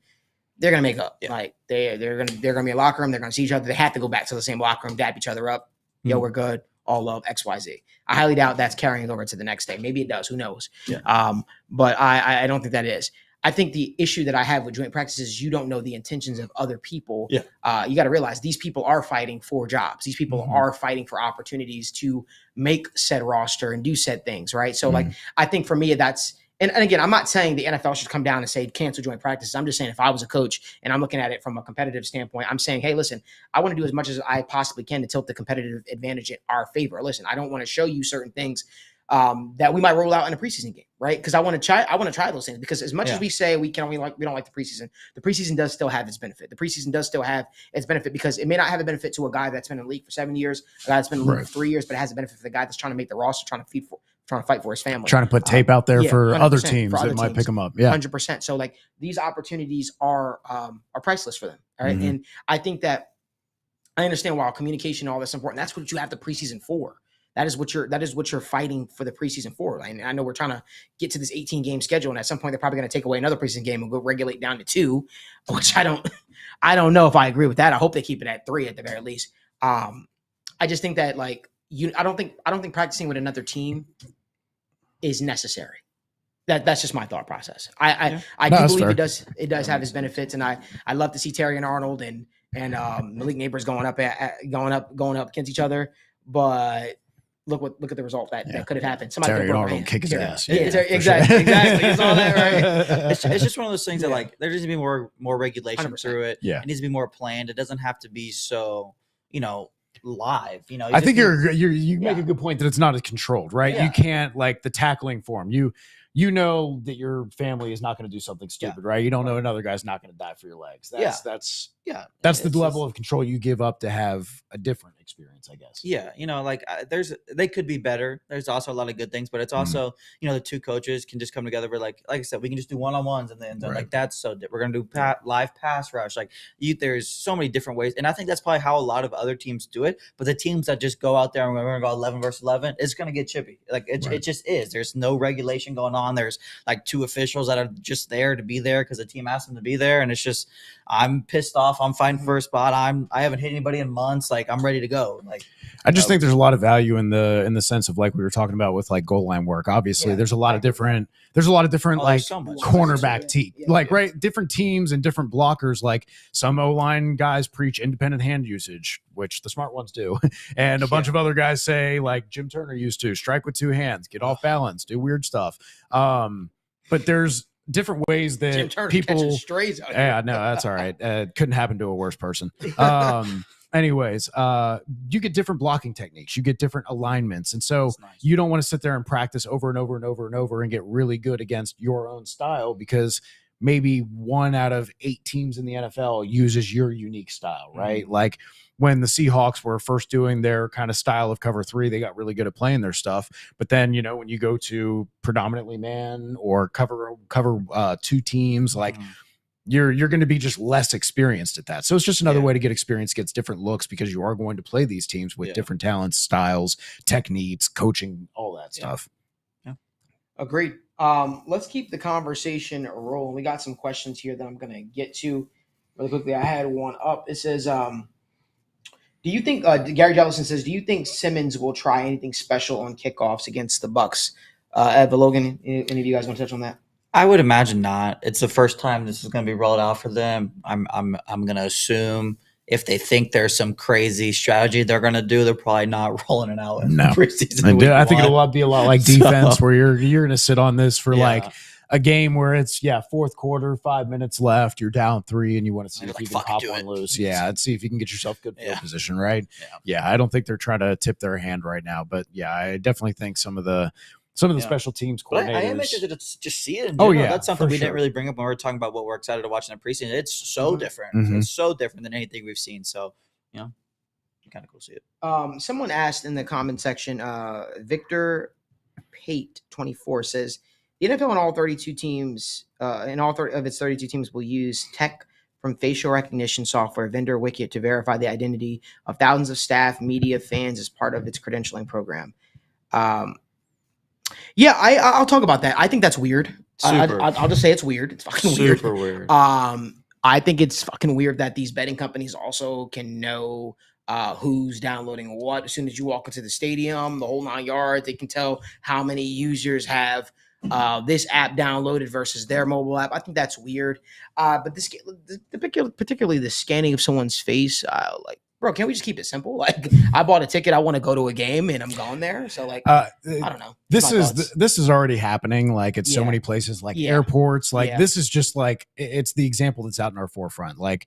they're gonna make up. Like they're gonna be in a locker room. They're gonna see each other. They have to go back to the same locker room, dap each other up. Yo, we're good. All love, XYZ. I highly doubt that's carrying over to the next day. Maybe it does. Who knows? Yeah. But I don't think that is. I think the issue that I have with joint practices is you don't know the intentions of other people. Yeah. You got to realize these people are fighting for jobs. These people are fighting for opportunities to make said roster and do said things, right? So, like, I think for me, that's and again, I'm not saying the NFL should come down and say cancel joint practices. I'm just saying if I was a coach and I'm looking at it from a competitive standpoint, I'm saying, hey, listen, I want to do as much as I possibly can to tilt the competitive advantage in our favor. Listen, I don't want to show you certain things that we might roll out in a preseason game, right? Because I want to try those things. Because as much as we say we don't like the preseason does still have its benefit. The preseason does still have its benefit because it may not have a benefit to a guy that's been in the league for 7 years, a guy that's been in the league for 3 years, but it has a benefit for the guy that's trying to make the roster, trying to fight for his family, trying to put tape out there for other teams that might pick them up. Yeah, 100%. So like these opportunities are priceless for them. All right, and I think that I understand why communication and all that's important. That's what you have the preseason for. That is what you're fighting for the preseason for. And I know we're trying to get to this 18 game schedule, and at some point they're probably going to take away another preseason game and go regulate down to 2, which I don't know if I agree with that. I hope they keep it at 3 at the very least. I just think that like I don't think practicing with another team is necessary. That's just my thought process. I do believe it does have its benefits, and I love to see Terry and Arnold and Malik Neighbors going up against each other, but. Look at the result that could have happened. Somebody Terry Arnold kick his ass. Yeah, exactly. It's all that, right? It's just one of those things that like there needs to be more regulation 100%. through it. Yeah. It needs to be more planned. It doesn't have to be so live. I think you make a good point that it's not as controlled, right? Yeah. You can't like the tackling form. You know that your family is not going to do something stupid, right? You don't know another guy's not going to die for your legs. That's the level of control you give up to have a different experience, I guess. Yeah, they could be better. There's also a lot of good things, but it's also the two coaches can just come together. We're like I said, we can just do one-on-ones and then like that's so we're gonna do live pass rush. Like there's so many different ways, and I think that's probably how a lot of other teams do it. But the teams that just go out there and we're gonna go 11 versus 11, it's gonna get chippy. Like it just is. There's no regulation going on. There's like 2 officials that are just there to be there because the team asked them to be there, and it's just I'm pissed off. I'm fighting for a spot. I haven't hit anybody in months. Like I'm ready to go. Like I just think there's a lot of value in the sense of like we were talking about with like goal line work. Obviously, there's a lot of different like so much. cornerback different teams and different blockers. Like some O-line guys preach independent hand usage, which the smart ones do, and a bunch of other guys say like Jim Turner used to strike with 2 hands, get off balance, do weird stuff. But there's different ways that people strays out yeah, no, that's all right. Couldn't happen to a worse person. Anyways, you get different blocking techniques, you get different alignments, and so you don't want to sit there and practice over and over and over and over and get really good against your own style because maybe 1 out of 8 teams in the NFL uses your unique style, right? Like when the Seahawks were first doing their kind of style of cover 3, they got really good at playing their stuff. But then, when you go to predominantly man or cover 2 teams, like you're going to be just less experienced at that. So it's just another way to get experience, gets different looks, because you are going to play these teams with different talents, styles, techniques, coaching, all that stuff. Yeah. Agreed. Let's keep the conversation rolling. We got some questions here that I'm going to get to really quickly. I had one up. It says, do you think Gary Jellison says, do you think Simmons will try anything special on kickoffs against the Bucks? Eva, Logan, any of you guys want to touch on that? I would imagine not. It's the first time this is going to be rolled out for them. I'm going to assume if they think there's some crazy strategy they're going to do, they're probably not rolling it out in preseason. I think it'll be a lot like defense, where you're going to sit on this for like a game where it's fourth quarter, 5 minutes left, you're down 3, and you want to see if you can pop one loose. And see if you can get yourself good field position, right? Yeah, I don't think they're trying to tip their hand right now, but I definitely think some of the special teams coordinators. But I am interested to just see it. That's something we didn't really bring up when we were talking about what we're excited to watch in the preseason. It's so different. It's so different than anything we've seen. So, kind of cool to see it. Someone asked in the comment section, Victor Pate 24 says, the NFL and all 32 teams, and all of its 32 teams will use tech from facial recognition software vendor Wicket to verify the identity of thousands of staff, media, fans as part of its credentialing program. I'll talk about that. I think that's weird. I'll just say it's weird. It's fucking weird. Super weird. I think it's fucking weird that these betting companies also can know who's downloading what. As soon as you walk into the stadium, the whole 9 yards, they can tell how many users have this app downloaded versus their mobile app. I think that's weird. But particularly the scanning of someone's face, bro, can't we just keep it simple? Like, I bought a ticket, I want to go to a game, and I'm going there. So, I don't know. This is already happening. Like, at so many places, like airports. Like, this is just like, it's the example that's out in our forefront. Like,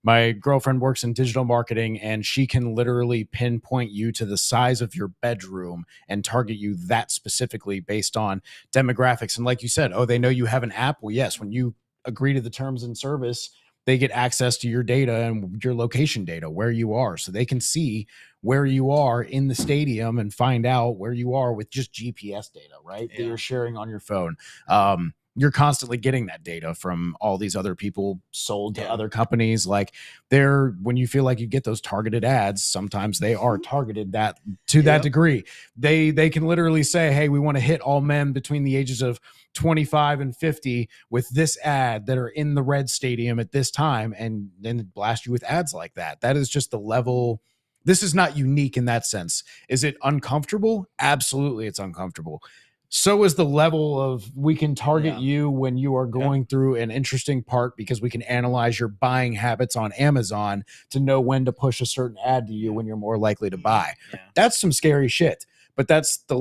my girlfriend works in digital marketing, and she can literally pinpoint you to the size of your bedroom and target you that specifically based on demographics. And like you said, they know you have an app. Well, yes, when you agree to the terms and service, they get access to your data and your location data, where you are. So they can see where you are in the stadium and find out where you are with just GPS data, right? That you're sharing on your phone. You're constantly getting that data from all these other people sold to other companies. Like, when you feel like you get those targeted ads, sometimes they are targeted to that degree. They can literally say, hey, we want to hit all men between the ages of 25 and 50 with this ad that are in the red stadium at this time, and then blast you with ads like that. That is just the level. This is not unique in that sense. Is it uncomfortable? Absolutely, it's uncomfortable. So is the level of, we can target you when you are going through an interesting part, because we can analyze your buying habits on Amazon to know when to push a certain ad to you when you're more likely to buy. That's some scary shit. But that's the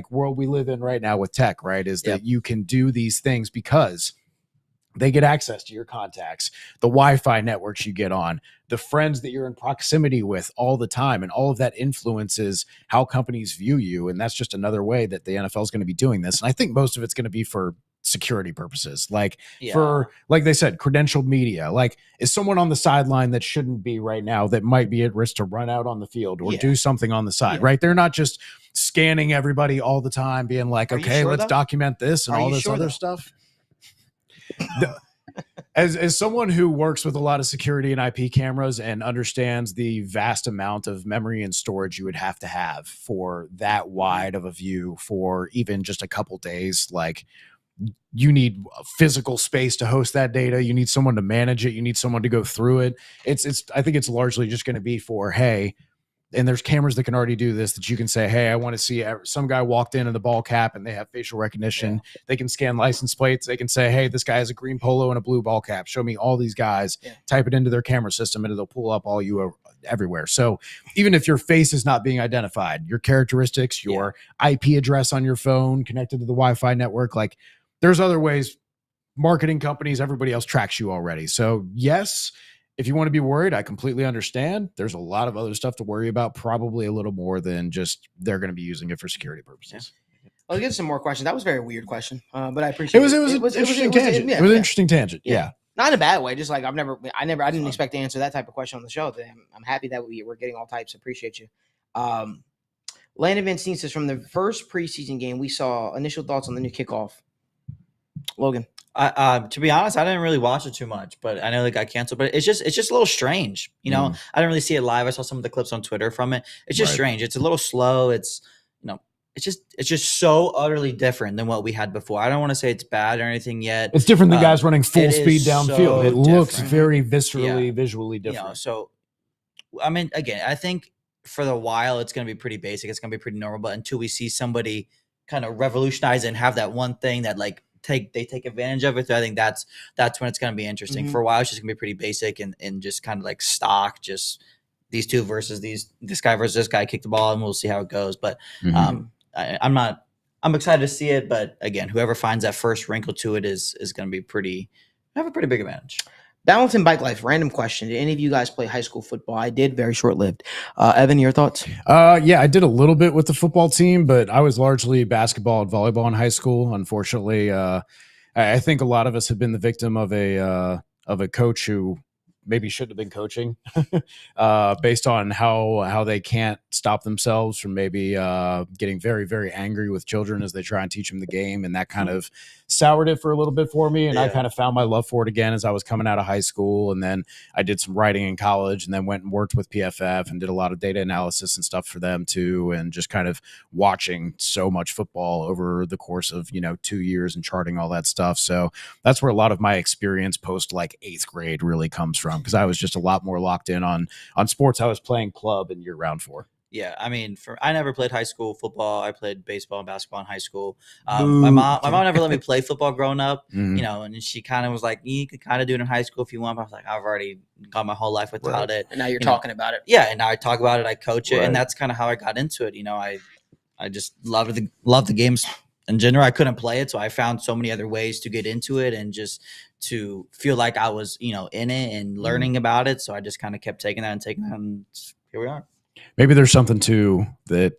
world we live in right now with tech, right? Is that you can do these things because they get access to your contacts, the Wi-Fi networks you get on, the friends that you're in proximity with all the time. And all of that influences how companies view you. And that's just another way that the NFL is going to be doing this. And I think most of it's going to be for security purposes, for, like they said, credentialed media. Like, is someone on the sideline that shouldn't be right now, that might be at risk to run out on the field or do something on the side, right? They're not just scanning everybody all the time, being like, okay, let's document this and all this other stuff. As someone who works with a lot of security and IP cameras and understands the vast amount of memory and storage you would have to have for that wide of a view for even just a couple days, like, you need physical space to host that data. You need someone to manage it. You need someone to go through it. I think it's largely just going to be for, hey, and there's cameras that can already do this, that you can say, hey, I want to see some guy walked in the ball cap and they have facial recognition. They can scan license plates. They can say, hey, this guy has a green polo and a blue ball cap. Show me all these guys. Type it into their camera system and it'll pull up all you everywhere. So even if your face is not being identified, your characteristics, your IP address on your phone connected to the Wi-Fi network, like, there's other ways. Marketing companies, everybody else tracks you already. So yes, if you want to be worried, I completely understand. There's a lot of other stuff to worry about, probably a little more than just they're going to be using it for security purposes. I'll get some more questions. That was a very weird question, but I appreciate it. It was an interesting tangent. It was an interesting tangent. Yeah. Not in a bad way. Just like I didn't expect to answer that type of question on the show. I'm happy that we're getting all types. Appreciate you. Landon Van Steen says, from the first preseason game, we saw initial thoughts on the new kickoff. Logan. To be honest, I didn't really watch it too much, but I know it got canceled. But it's just a little strange, you know. I didn't really see it live. I saw some of the clips on Twitter from it. It's just strange. It's a little slow. It's it's just so utterly different than what we had before. I don't want to say it's bad or anything yet. It's different than guys running full speed downfield. So it looks different. very viscerally, visually different. You know, so I mean, again, I think for the while it's going to be pretty basic. It's going to be pretty normal. But until we see somebody kind of revolutionize and have that one thing that like they take advantage of it, I think that's when it's going to be interesting. For a while, it's just going to be pretty basic and just kind of like stock, just these two versus this guy versus this guy, kick the ball, and we'll see how it goes. But I'm excited to see it. But again, whoever finds that first wrinkle to it is going to be have a pretty big advantage. Balancing bike life. Random question. Did any of you guys play high school football? I did. Very short lived. Evan, your thoughts? Yeah, I did a little bit with the football team, but I was largely basketball and volleyball in high school. Unfortunately, I think a lot of us have been the victim of a coach who maybe shouldn't have been coaching based on how they can't stop themselves from maybe getting very, very angry with children as they try and teach them the game. And that kind of soured it for a little bit for me. And I kind of found my love for it again as I was coming out of high school. And then I did some writing in college and then went and worked with PFF and did a lot of data analysis and stuff for them too. And just kind of watching so much football over the course of, 2 years and charting all that stuff. So that's where a lot of my experience post like 8th grade really comes from, because I was just a lot more locked in on sports I was playing club and year round for. Yeah, I mean, I never played high school football. I played baseball and basketball in high school. My mom never let me play football growing up, and she kind of was like, you could kind of do it in high school if you want. But I was like, I've already gone my whole life without it. And now you're talking about it. Yeah, and now I talk about it. I coach it, and that's kind of how I got into it. I just loved the games in general. I couldn't play it, so I found so many other ways to get into it and just to feel like I was, in it and learning about it. So I just kind of kept taking that, and here we are. Maybe there's something to that.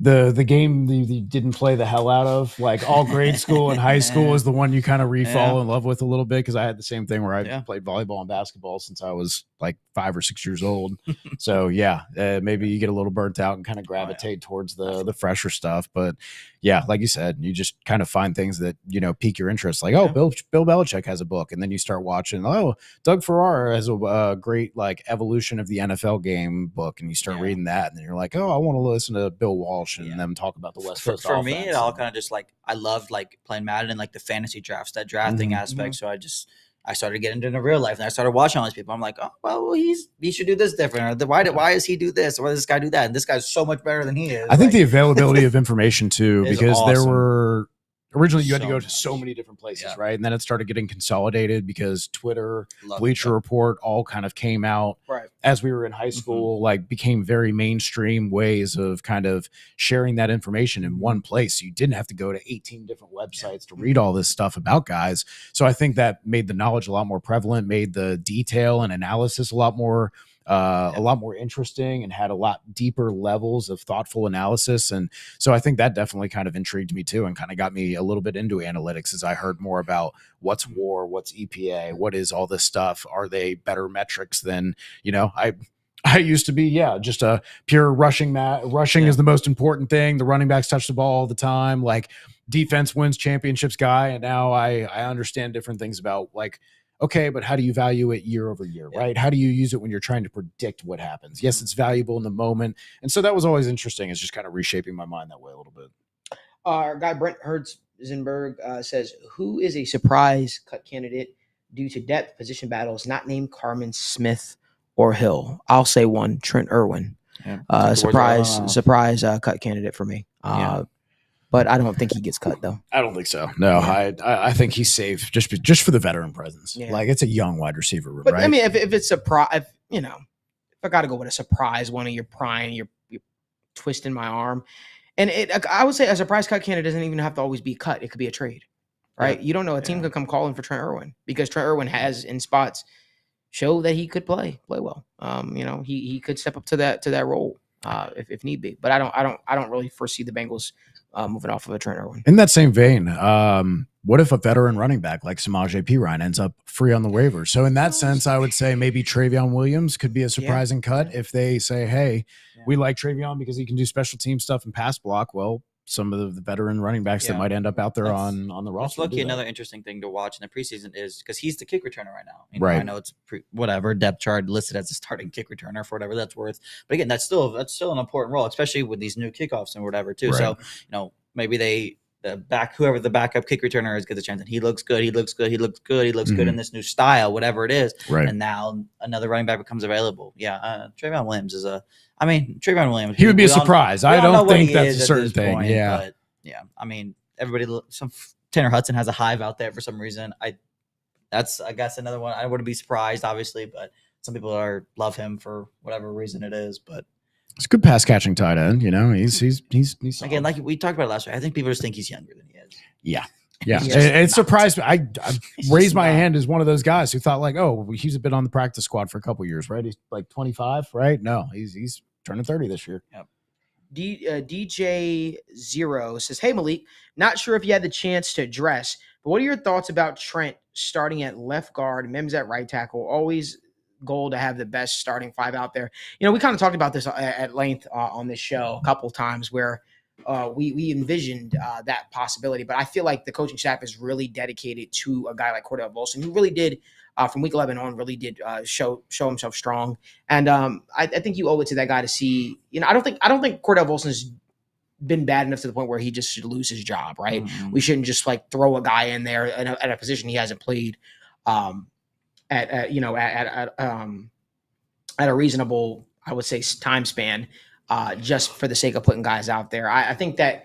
The game you didn't play the hell out of, like all grade school and high school, is the one you kind of fall in love with a little bit. Because I had the same thing where I played volleyball and basketball since I was like 5 or 6 years old. So maybe you get a little burnt out and kind of gravitate towards the fresher stuff. But yeah, like you said, you just kind of find things that pique your interest. Like Bill Belichick has a book, and then you start watching. Doug Farrar has a great like evolution of the NFL game book, and you start reading that, and then you're like, I want to listen to Bill Walsh and them talk about the West Coast. For me, it all kind of just like I loved like playing Madden and like the fantasy drafts, that drafting aspect. So I started getting into real life, and I started watching all these people. I'm like, he should do this different. Or why does he do this? Or why does this guy do that? And this guy's so much better than he is. I think the availability of information too, because awesome. There were originally you had to go to so many different places, right? And then it started getting consolidated because Twitter, Bleacher Report all kind of came out as we were in high school, like became very mainstream ways of kind of sharing that information in one place. So you didn't have to go to 18 different websites to read all this stuff about guys. So I think that made the knowledge a lot more prevalent, made the detail and analysis a lot more interesting, and had a lot deeper levels of thoughtful analysis. And so I think that definitely kind of intrigued me too, and kind of got me a little bit into analytics as I heard more about what's WAR, what's EPA, what is all this stuff. Are they better metrics than, I used to be, just a pure rushing is the most important thing. The running backs touch the ball all the time. Like defense wins championships guy. And now I understand different things about like, okay, but how do you value it year over year, right? How do you use it when you're trying to predict what happens? Yes, it's valuable in the moment. And so that was always interesting. It's just kind of reshaping my mind that way a little bit. Our guy Brent Hertzzenberg says, who is a surprise cut candidate due to depth position battles not named Carmen, Smith, or Hill? I'll say one, Trent Irwin. Surprise cut candidate for me. But I don't think he gets cut though. I don't think so. No, I think he's safe just for the veteran presence. Yeah. Like it's a young wide receiver room, but right? I mean, if it's if I got to go with a surprise, one of your prying, you're twisting my arm, and I would say a surprise cut candidate doesn't even have to always be cut. It could be a trade, right? You don't know. A team could come calling for Trent Irwin because Trent Irwin has in spots show that he could play well. He could step up to that role if need be. But I don't really foresee the Bengals moving off of a Trent Irwin. In that same vein, what if a veteran running back like Samaje Perine ends up free on the waiver? So in that sense, I would say maybe Travion Williams could be a surprising cut if they say, hey, we like Travion because he can do special team stuff and pass block. Well, some of the veteran running backs that might end up out there on the roster. Look, another interesting thing to watch in the preseason is because he's the kick returner right now. Right. I know it's whatever depth chart listed as a starting kick returner for whatever that's worth. But again, that's still an important role, especially with these new kickoffs and whatever too. Right. So, maybe whoever the backup kick returner is gets a chance, and he looks good in this new style, whatever it is. Right. And now another running back becomes available. Yeah, Trayvon Williams Trayvon Williams. He would be a surprise. I don't think that's a certain thing. Point, yeah. But yeah. Tanner Hudson has a hive out there for some reason. That's I guess another one. I wouldn't be surprised, obviously, but some people love him for whatever reason it is. But it's a good pass catching tight end. He's again, like we talked about last week. I think people just think he's younger than he is. Yeah. Yeah, it surprised me. I raised my hand as one of those guys who thought like, oh, he's been on the practice squad for a couple years, right? He's like 25, right? No, he's turning 30 this year. Yep. DJ Zero says, hey, Malik, not sure if you had the chance to address, but what are your thoughts about Trent starting at left guard, Mims at right tackle? Always goal to have the best starting five out there. We kind of talked about this at length on this show a couple of times where we envisioned that possibility, but I feel like the coaching staff is really dedicated to a guy like Cordell Volson, who really did from week 11 on really did show himself strong. And I think you owe it to that guy to see. I don't think Cordell Volson has been bad enough to the point where he just should lose his job. Right? Mm-hmm. We shouldn't just like throw a guy in there at a position he hasn't played at a reasonable, I would say, time span. Just for the sake of putting guys out there. I think that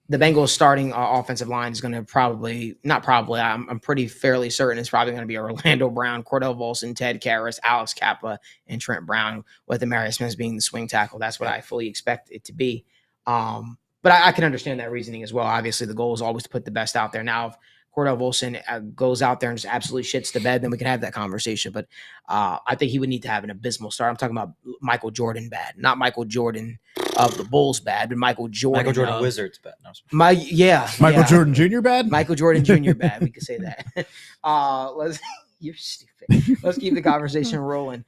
the Bengals starting offensive line is going to I'm pretty fairly certain it's probably going to be Orlando Brown, Cordell Volson, Ted Karras, Alex Kappa, and Trent Brown, with Amarius Smith being the swing tackle. That's what I fully expect it to be. But I can understand that reasoning as well. Obviously, the goal is always to put the best out there. Now, if Cordell Volson goes out there and just absolutely shits the bed, then we can have that conversation. But I think he would need to have an abysmal start. I'm talking about Michael Jordan bad, not Michael Jordan of the Bulls bad, but Michael Jordan Wizards bad. No, Michael Jordan Jr. bad? Michael Jordan Jr. bad. We could say that. You're stupid. Let's keep the conversation rolling.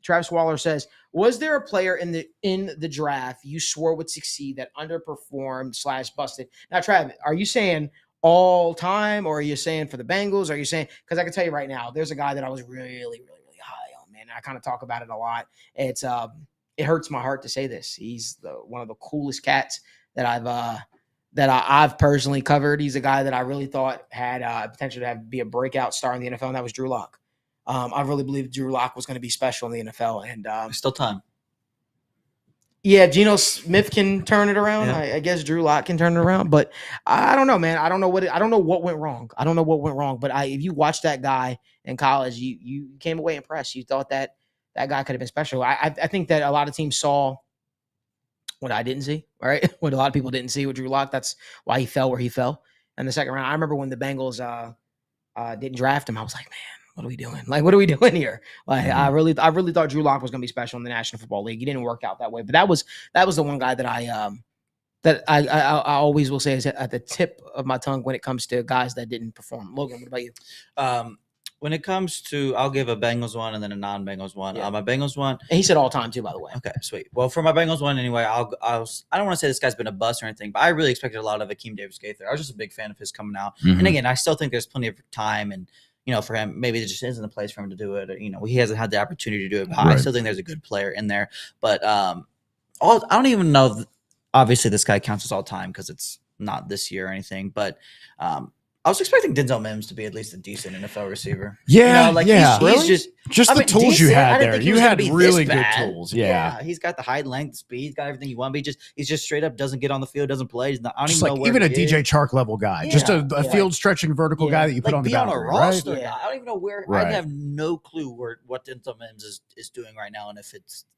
Travis Waller says, was there a player in the draft you swore would succeed that underperformed / busted? Now, Trav, are you saying all time, or are you saying for the Bengals? Are you saying, because I can tell you right now, there's a guy that I was really, really, really high on, man. I kind of talk about it a lot. It hurts my heart to say this. He's one of the coolest cats that I've personally covered. He's a guy that I really thought had potential to be a breakout star in the NFL, and that was Drew Lock. I really believed Drew Lock was going to be special in the NFL, and still time. Yeah, Geno Smith can turn it around. Yeah. I guess Drew Lock can turn it around, but I don't know, man. I don't know what went wrong. But if you watched that guy in college, you came away impressed. You thought that guy could have been special. I think that a lot of teams saw what I didn't see, right? What a lot of people didn't see with Drew Lock. That's why he fell where he fell in the second round. I remember when the Bengals didn't draft him. I was like, man, what are we doing? Like, what are we doing here? Like, I really thought Drew Lock was going to be special in the National Football League. He didn't work out that way, but that was the one guy that I always will say is at the tip of my tongue when it comes to guys that didn't perform. Logan, what about you? When it comes to, I'll give a Bengals one and then a non-Bengals one. Yeah. My Bengals one, And he said all time too, by the way. okay, sweet. Well, for my Bengals one anyway, I don't want to say this guy's been a bust or anything, but I really expected a lot of Akeem Davis-Gaither. I was just a big fan of his coming out, and again, I still think there's plenty of time and. For him, maybe it just isn't a place for him to do it. He hasn't had the opportunity to do it. But I still think there's a good player in there. But I don't even know. Obviously, this guy counts as all time because it's not this year or anything. But I was expecting Denzel Mims to be at least a decent NFL receiver. Yeah, he's just the tools you had there. You had really good tools. Yeah, he's got the height, length, speed. He's got everything you want. But he's just straight up doesn't get on the field, doesn't play. He's not. I don't just even know where even a he DJ is. Chark level guy, just a field stretching vertical guy that you put on the boundary, on a roster. right? Yeah. I don't even know where. Right. I have no clue what Denzel Mims is doing right now, and if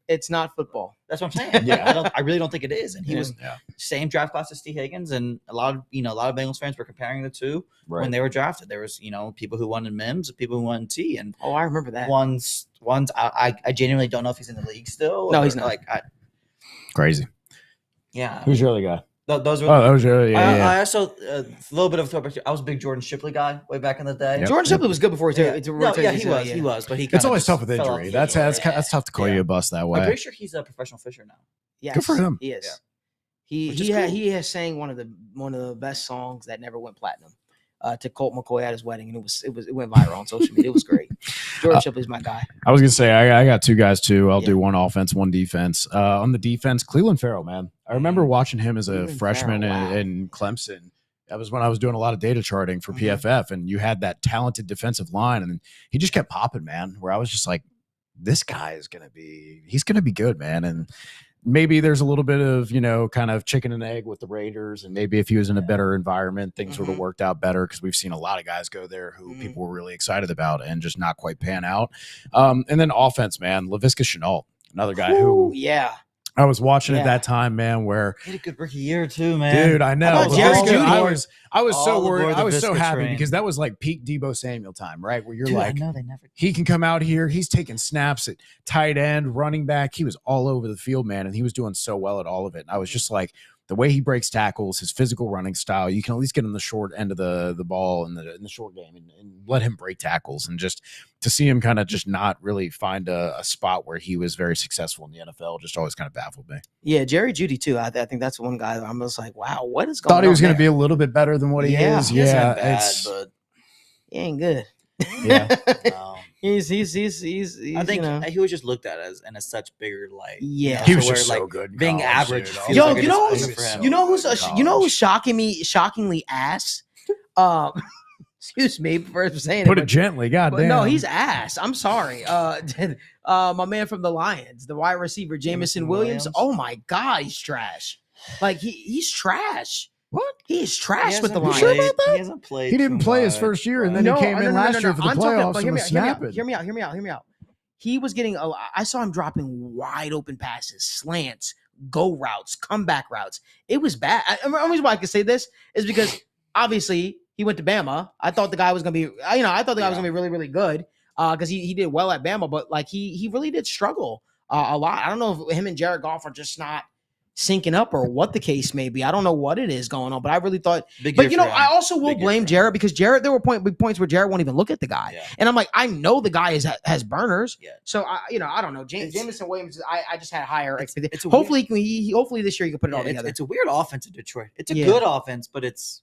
It's not football. that's what I'm saying. Yeah. I really don't think it is. And he was Yeah. same draft class as Steve Higgins, and a lot of Bengals fans were comparing the two when they were drafted. There was people who wanted Mims, and people who wanted T, and I remember that. one's I genuinely don't know if he's in the league still. No, he's not. Crazy. Yeah. Who's your other guy? Those were. Oh, that was yeah. I also a little bit of throwback. I was a big Jordan Shipley guy way back in the day. Yep. Jordan Shipley was good before he Yeah. took. No, yeah, he was, but he. It's kinda always just tough with fell off injury. the That's field. that's tough to call you a bust that I'm way. pretty sure he's a professional fisher now. Yes, Good for him. He is. Which is He cool. he has sang one of the best songs that never went platinum. To Colt McCoy at his wedding, and it went viral on social media. It was great. Jordan Shipley's my guy. I was gonna say I got two guys too. I'll Yeah. do one offense, one defense. On the defense, Cleveland Farrell, man. I remember watching him as a Cleveland freshman Farrell, wow. in Clemson. That was when I was doing a lot of data charting for PFF, and you had that talented defensive line, and he just kept popping, man. Where I was just like, this guy is he's gonna be good, man. And maybe there's a little bit of, kind of chicken and egg with the Raiders. And maybe if he was in a better environment, things would have worked out better, because we've seen a lot of guys go there who people were really excited about and just not quite pan out. And then offense, man, Laviska Shenault, another guy who yeah. I was watching Yeah. at that time, man, where He had a good rookie year too, man. dude, I know. How about but Jerry also, Jeudy? I was so All worried. aboard the I was so Visca happy train. because that was like peak Debo Samuel time, right? Where you're Dude, like, I know they never. he can come out here. He's taking snaps at tight end, running back. He was all over the field, man, and he was doing so well at all of it. And I was just like, the way he breaks tackles, his physical running style, you can at least get him the short end of the ball in the short game and let him break tackles. And just to see him kind of just not really find a spot where he was very successful in the NFL just always kind of baffled me. Yeah, Jerry Jeudy too. I think that's one guy that I'm just like, wow, what is going on? Thought he was going to there? be a little bit better than what he Yeah. is. He hasn't Yeah, been bad, it's but He ain't good. Yeah. no. he's I think he was just looked at as in a such bigger light. Yeah. he was where, just so like, good. in being college, average dude. feels Yo, like a you know disappointment who's- for him. you know who's shockingly ass? Excuse me for saying Put it. it gently, but goddamn. no, he's ass. I'm sorry. My man from the Lions, the wide receiver, Jamison Williams. Oh my God, he's trash. Like he's trash. What? He is trash He with the hasn't Lions. played- He hasn't played. He didn't too play his much, first year, and but- then he came in last year for the I'm talking- playoffs but and was snapping. hear me out. He was getting. I saw him dropping wide open passes, slants, go routes, comeback routes. It was bad. The only reason why I can say this is because obviously he went to Bama. I thought the guy was gonna be. I thought the guy was gonna be really, really good because he did well at Bama, but like he really did struggle a lot. I don't know if him and Jared Goff are just not syncing up or what the case may be. I don't know what it is going on, but I really thought. Big But year for him. I also will Big year blame for him. Jared because Jared. There were big points where Jared won't even look at the guy, Yeah. and I'm like, I know the guy has burners. Yeah. So I don't know. It's- Jamison Williams. I just had higher it's expectations. a Hopefully, hopefully this year you can put it all Yeah, together. it's a weird offense in Detroit. It's a Yeah. good offense, but it's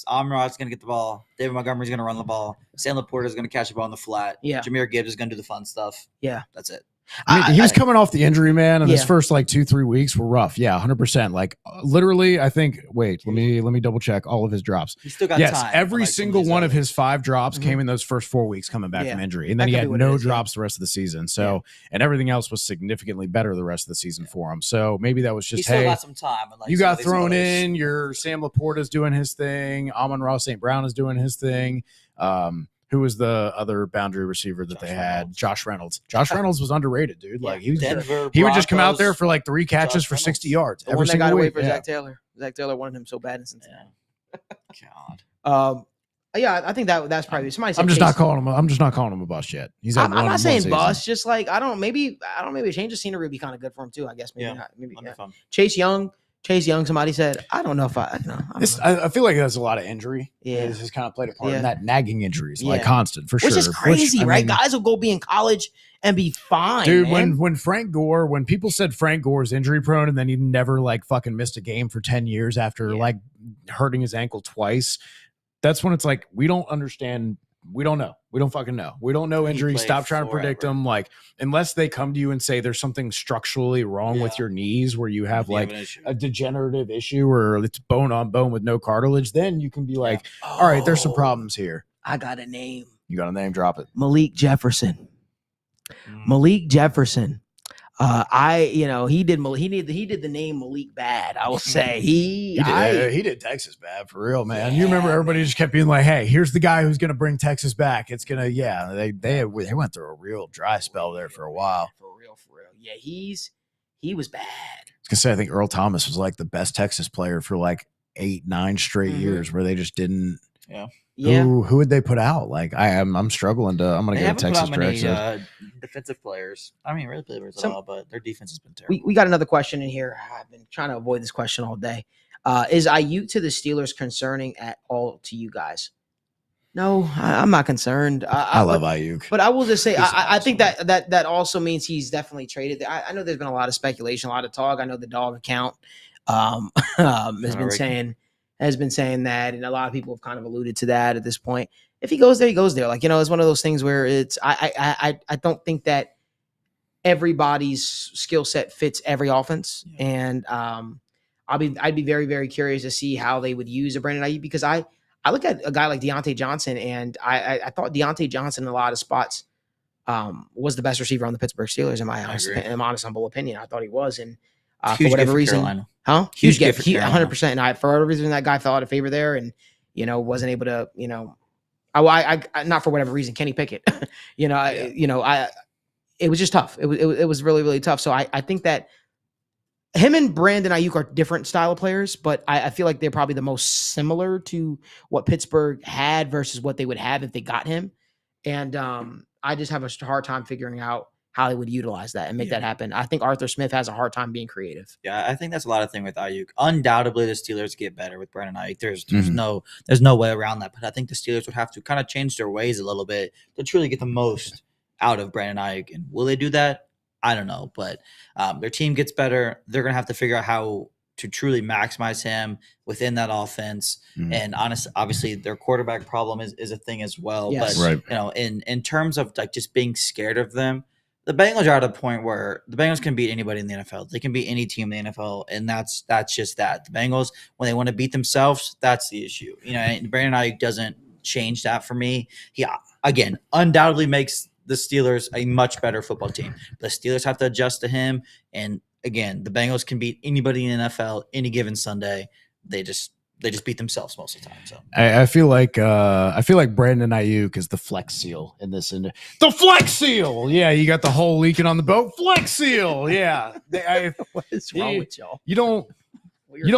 Amon-Ra's going to get the ball. David Montgomery's going to run the ball. Sam Laporta's going to catch the ball in the flat. Yeah. Jameer Gibbs is going to do the fun stuff. Yeah. That's it. I mean, he was coming off the injury, man, and his Yeah. first like 2-3 weeks were rough. Yeah, 100%. Like literally, I think. Wait, let me double check all of his drops. He's still got Yes, time. every unlike some single these one of others. his 5 drops Mhm. came in those first 4 weeks coming back Yeah. from injury, and then That he could had be what no it is, yeah. drops the rest of the season. So, and everything else was significantly better the rest of the season for him. So maybe that was He's just still hey, got some time. unlike you some of got these thrown others. in. Your Sam Laporta's doing his thing. Amon-Ra St. Brown is doing his thing. Who was the other boundary receiver that Josh they had? Reynolds. Josh Reynolds. Josh Reynolds was underrated, dude. Like he was. Denver He would just come out there Broncos. for like 3 catches Josh for 60 Reynolds. yards The every one that got single away week. for Yeah. Zach Taylor. Zach Taylor wanted him so bad in Cincinnati. God. Yeah, I think that's probably somebody. Said I'm just Chase- not calling him. I'm just not calling him a bust yet. He's. I'm had one not saying season. bust. Just like maybe a change of scenery would be kind of good for him too. I guess maybe Yeah. not. Maybe That'd be fun. Chase Young. Somebody said, I don't know if I don't know. I feel like there's a lot of injury. Yeah. This has kind of played a part Yeah. in that nagging injuries, like Yeah. constant for Which sure. is crazy, I right? mean, Guys will go be in college and be fine, dude, man. when Frank Gore, when people said Frank Gore's injury prone and then he never like fucking missed a game for 10 years after Yeah. like hurting his ankle twice, that's when it's like, we don't understand. We don't know. We don't fucking know. We don't know He injuries. played Stop trying to predict forever. them. Like, unless they come to you and say there's something structurally wrong with Yeah. your knees where you have You like an issue. a degenerative issue or it's bone on bone with no cartilage, then you can be like, all right, there's some Oh, problems here. I got a name. You got a name, drop it. Malik Jefferson. Malik Jefferson. He did the name Malik bad. I will say He did Texas bad for real, man. You remember everybody just kept being like, "Hey, here's the guy who's going to bring Texas back." It's gonna, yeah. They went through a real dry spell there for a while. For real. Yeah, he was bad. I was gonna say, I think Earl Thomas was like the best Texas player for like 8-9 straight Mhm. years, where they just didn't. Yeah. Who would they put out? Like I'm struggling to. I'm gonna They go haven't put Texas out many direction. defensive players. I mean, really players at Some- all, but their defense has been terrible. We got another question in here. I've been trying to avoid this question all day. Is Ayuk to the Steelers concerning at all to you guys? No, I'm not concerned. I love Ayuk. But I will just say, He's I think awesome. that also means he's definitely traded. I know there's been a lot of speculation, a lot of talk. I know the dog account has been saying that, and a lot of people have kind of alluded to that at this point. If he goes there, he goes there. Like, it's one of those things where it's I don't think that everybody's skill set fits every offense, and I'd be very, very curious to see how they would use a Brandon Ayuk, because I look at a guy like Deontay Johnson, and I thought Deontay Johnson in a lot of spots was the best receiver on the Pittsburgh Steelers in my honest humble opinion. I thought he was, and for whatever reason, huge gift, 100%. And for whatever reason, that guy fell out of favor there, and wasn't able to, I not for whatever reason, Kenny Pickett, it was just tough. It was really, really tough. So I think that him and Brandon Ayuk are different style of players, but I feel like they're probably the most similar to what Pittsburgh had versus what they would have if they got him. And I just have a hard time figuring out how they would utilize that and make that happen. I think Arthur Smith has a hard time being creative. Yeah, I think that's a lot of thing with Ayuk. Undoubtedly, the Steelers get better with Brandon Ayuk. There's no way around that. But I think the Steelers would have to kind of change their ways a little bit to truly get the most out of Brandon Ayuk. And will they do that? I don't know, but their team gets better. They're going to have to figure out how to truly maximize him within that offense. And obviously, their quarterback problem is a thing as well. Yes. But in terms of like just being scared of them, the Bengals are at a point where the Bengals can beat anybody in the NFL. They can beat any team in the NFL, and that's just that. The Bengals, when they want to beat themselves, that's the issue. And Brandon Ayuk doesn't change that for me. He again undoubtedly makes the Steelers a much better football team. The Steelers have to adjust to him. And again, the Bengals can beat anybody in the NFL any given Sunday. They just beat themselves most of the time. So I feel like Brandon Ayuk is the Flex Seal in this. The Flex Seal, yeah. You got the hole leaking on the boat. Flex Seal, yeah. What is wrong with y'all? You don't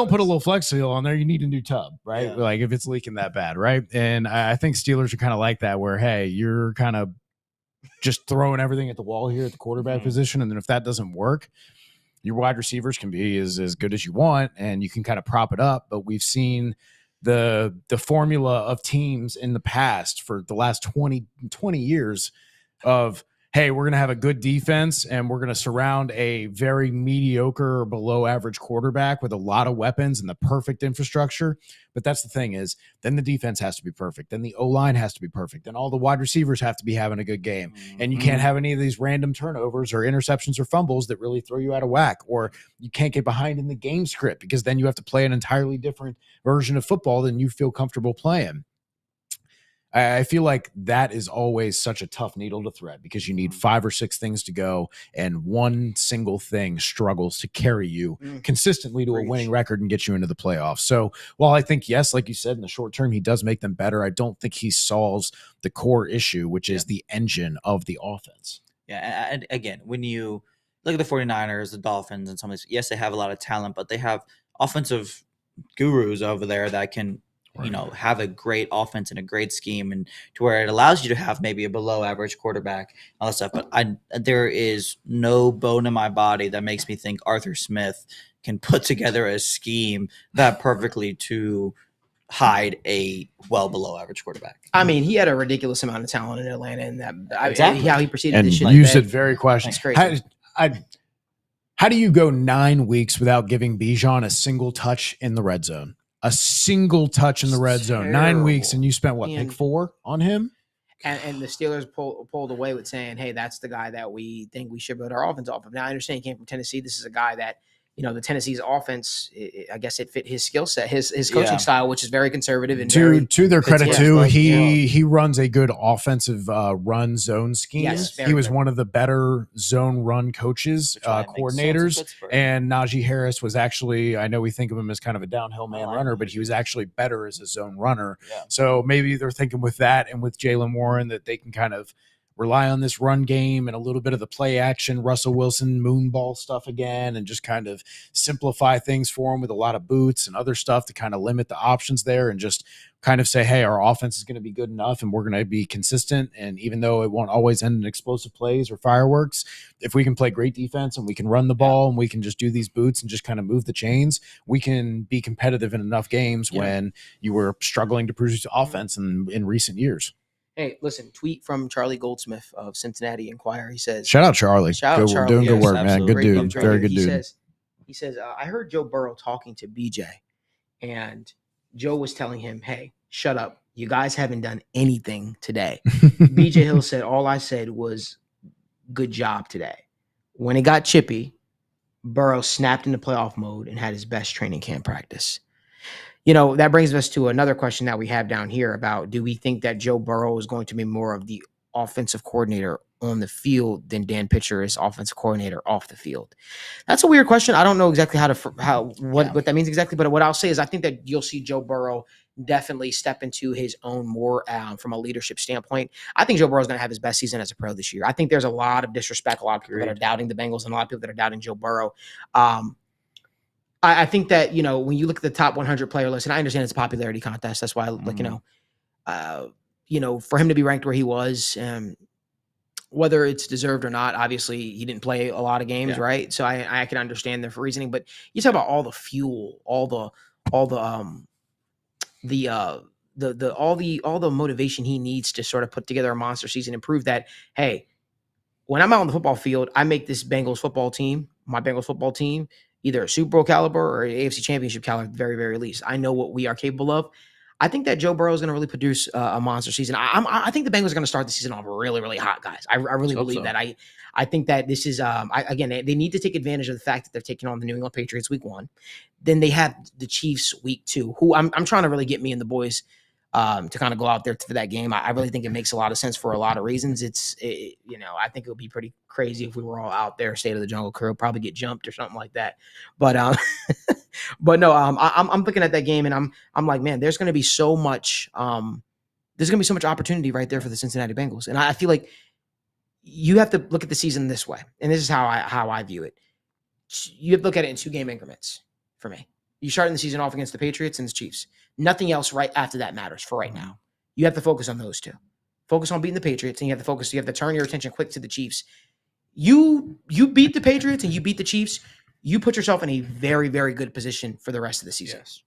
put a little Flex Seal on there. You need a new tub, right? Yeah. Like if it's leaking that bad, right? And I think Steelers are kind of like that, where hey, you're kind of just throwing everything at the wall here at the quarterback position. And then if that doesn't work, your wide receivers can be as good as you want and you can kind of prop it up. But we've seen the formula of teams in the past for the last 20 years of, hey, we're going to have a good defense and we're going to surround a very mediocre or below average quarterback with a lot of weapons and the perfect infrastructure. But that's the thing is then the defense has to be perfect. Then the O-line has to be perfect. And all the wide receivers have to be having a good game. And you can't have any of these random turnovers or interceptions or fumbles that really throw you out of whack, or you can't get behind in the game script because then you have to play an entirely different version of football than you feel comfortable playing. I feel like that is always such a tough needle to thread because you need 5 or 6 things to go and one single thing struggles to carry you consistently to a winning record and get you into the playoffs. So while I think, yes, like you said, in the short term, he does make them better, I don't think he solves the core issue, which is the engine of the offense. Yeah, and again, when you look at the 49ers, the Dolphins, and some of these, yes, they have a lot of talent, but they have offensive gurus over there that can have a great offense and a great scheme, and to where it allows you to have maybe a below average quarterback, all that stuff. But there is no bone in my body that makes me think Arthur Smith can put together a scheme that perfectly to hide a well below average quarterback. I mean, he had a ridiculous amount of talent in Atlanta, and that Exactly. how he proceeded And to shit used bed. it very question. That's crazy. How do you go 9 weeks without giving Bijan a single touch in the red zone? A single touch in the red zone. 9 weeks, and you spent what, pick 4 on him? And the Steelers pulled away with saying, hey, that's the guy that we think we should build our offense off of. Now, I understand he came from Tennessee. This is a guy that, the Tennessee's offense, I guess it fit his skill set, his coaching style, which is very conservative. And to their credit, too, like, he runs a good offensive run zone scheme. Yes, he was good. one of the better zone run coaches, coordinators. And Najee Harris was actually, I know we think of him as kind of a downhill man runner, but he was actually better as a zone runner. Yeah. So maybe they're thinking with that and with Jaylen Warren that they can kind of rely on this run game and a little bit of the play action, Russell Wilson moonball stuff again, and just kind of simplify things for him with a lot of boots and other stuff to kind of limit the options there and just kind of say, hey, our offense is going to be good enough and we're going to be consistent. And even though it won't always end in explosive plays or fireworks, if we can play great defense and we can run the ball and we can just do these boots and just kind of move the chains, we can be competitive in enough games when you were struggling to produce offense in recent years. Hey, listen, tweet from Charlie Goldsmith of Cincinnati Enquirer. He says, shout out Charlie. Shout out Charlie. Doing good work, man. absolutely. Good dude. Great Very dude. good dude. He says, I heard Joe Burrow talking to BJ, and Joe was telling him, hey, shut up. You guys haven't done anything today. BJ Hill said, all I said was good job today. When it got chippy, Burrow snapped into playoff mode and had his best training camp practice. You know, that brings us to another question that we have down here about, do we think that Joe Burrow is going to be more of the offensive coordinator on the field than Dan Pitcher is offensive coordinator off the field? That's a weird question. I don't know exactly what that means exactly, but what I'll say is I think that you'll see Joe Burrow definitely step into his own more from a leadership standpoint. I think Joe Burrow is going to have his best season as a pro this year. I think there's a lot of disrespect, a lot of people that are doubting the Bengals and a lot of people that are doubting Joe Burrow. I think that, you know, when you look at the top 100 player list, and I understand it's a popularity contest. That's why, for him to be ranked where he was, whether it's deserved or not, obviously he didn't play a lot of games, right? So I can understand their reasoning, but you talk about all the fuel, all the motivation he needs to sort of put together a monster season and prove that, hey, when I'm out on the football field, I make this my Bengals football team, either a Super Bowl caliber or an AFC Championship caliber at the very, very least. I know what we are capable of. I think that Joe Burrow is going to really produce a monster season. I think the Bengals are going to start the season off really, really hot, guys. I really believe that. I think that this is they need to take advantage of the fact that they're taking on the New England Patriots week 1. Then they have the Chiefs week 2, who I'm trying to really get me and the boys to kind of go out there for that game. I really think it makes a lot of sense for a lot of reasons. I think it would be pretty crazy if we were all out there, State of the Jungle crew, probably get jumped or something like that. But I'm looking at that game and I'm like, man, there's going to be so much opportunity right there for the Cincinnati Bengals. And I feel like you have to look at the season this way. And this is how I view it. You have to look at it in 2-game increments for me. You starting the season off against the Patriots and the Chiefs. Nothing else right after that matters for right now. You have to focus on those two. Focus on beating the Patriots, and you have to turn your attention quick to the Chiefs. You beat the Patriots and you beat the Chiefs, you put yourself in a very, very good position for the rest of the season. Yes.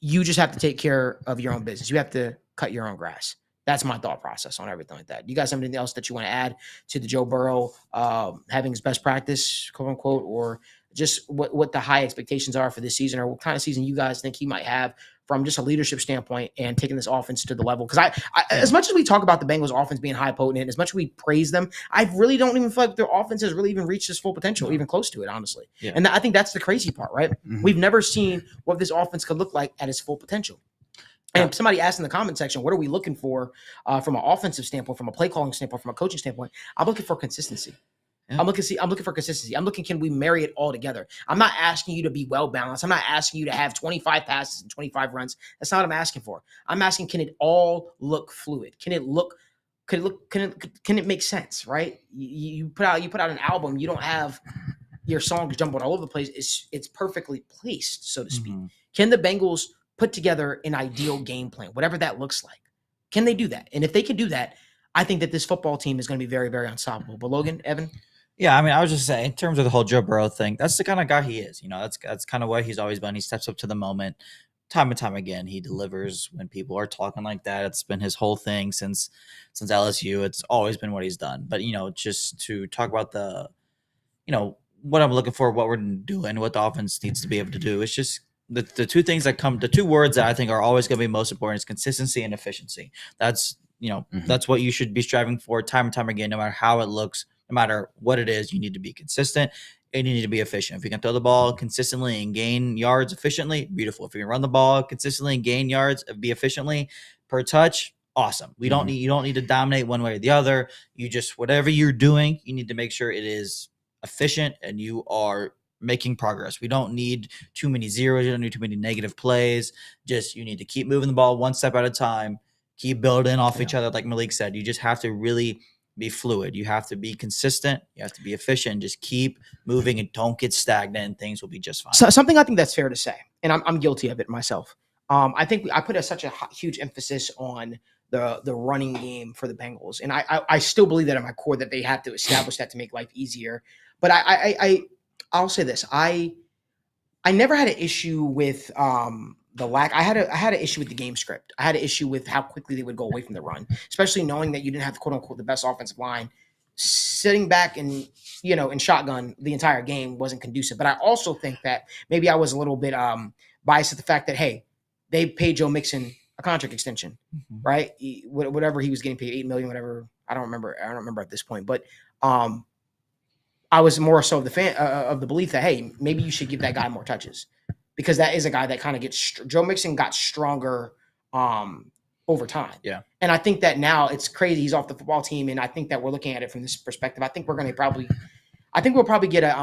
You just have to take care of your own business. You have to cut your own grass. That's my thought process on everything like that. You got something else that you want to add to the Joe Burrow having his best practice, quote unquote, or just what the high expectations are for this season, or what kind of season you guys think he might have from just a leadership standpoint and taking this offense to the level? Because I as much as we talk about the Bengals offense being high potent, and as much as we praise them, I really don't even feel like their offense has really even reached its full potential, even close to it, honestly. Yeah. And I think that's the crazy part, right? Mm-hmm. We've never seen what this offense could look like at its full potential. And somebody asked in the comment section, what are we looking for from an offensive standpoint, from a play calling standpoint, from a coaching standpoint? I'm looking for consistency. Yeah. I'm looking for consistency. I'm looking, can we marry it all together? I'm not asking you to be well balanced. I'm not asking you to have 25 passes and 25 runs. That's not what I'm asking for. I'm asking, can it all look fluid? Can it make sense? Right? You put out an album. You don't have your songs jumbled all over the place. It's perfectly placed, so to speak. Mm-hmm. Can the Bengals put together an ideal game plan, whatever that looks like? Can they do that? And if they can do that, I think that this football team is going to be very, very unstoppable. But Logan, Evan? Yeah, I mean, I was just saying, in terms of the whole Joe Burrow thing, that's the kind of guy he is. You know, that's kind of what he's always been. He steps up to the moment. Time and time again, he delivers when people are talking like that. It's been his whole thing since LSU. It's always been what he's done. But, just to talk about what I'm looking for, what we're doing, what the offense needs to be able to do, it's just the two things the two words that I think are always going to be most important is consistency and efficiency. That's, that's what you should be striving for time and time again, no matter how it looks. No matter what it is, you need to be consistent and you need to be efficient. If you can throw the ball consistently and gain yards efficiently, beautiful. If you can run the ball consistently and gain yards efficiently per touch, awesome. You don't need to dominate one way or the other. You just, whatever you're doing, you need to make sure it is efficient and you are making progress. We don't need too many zeros. You don't need too many negative plays. Just, you need to keep moving the ball one step at a time, keep building off each other. Like Malik said, you just have to really be fluid. You have to be consistent. You have to be efficient. Just keep moving and don't get stagnant, and things will be just fine. So, something I think that's fair to say, and I'm guilty of it myself. I think I put such a huge emphasis on the running game for the Bengals, and I still believe that at my core that they have to establish that to make life easier. But I'll say this: I never had an issue with the lack. I had an issue with the game script. I had an issue with how quickly they would go away from the run, especially knowing that you didn't have quote unquote the best offensive line. Sitting back and in shotgun the entire game wasn't conducive. But I also think that maybe I was a little bit biased at the fact that hey, they paid Joe Mixon a contract extension, right? Whatever he was getting paid, $8 million, whatever. I don't remember at this point, but I was more so of the belief that hey, maybe you should give that guy more touches because that is a guy that kind of gets. Joe Mixon got stronger over time. Yeah. And I think that now it's crazy he's off the football team, and I think that we're looking at it from this perspective. I think we'll probably get a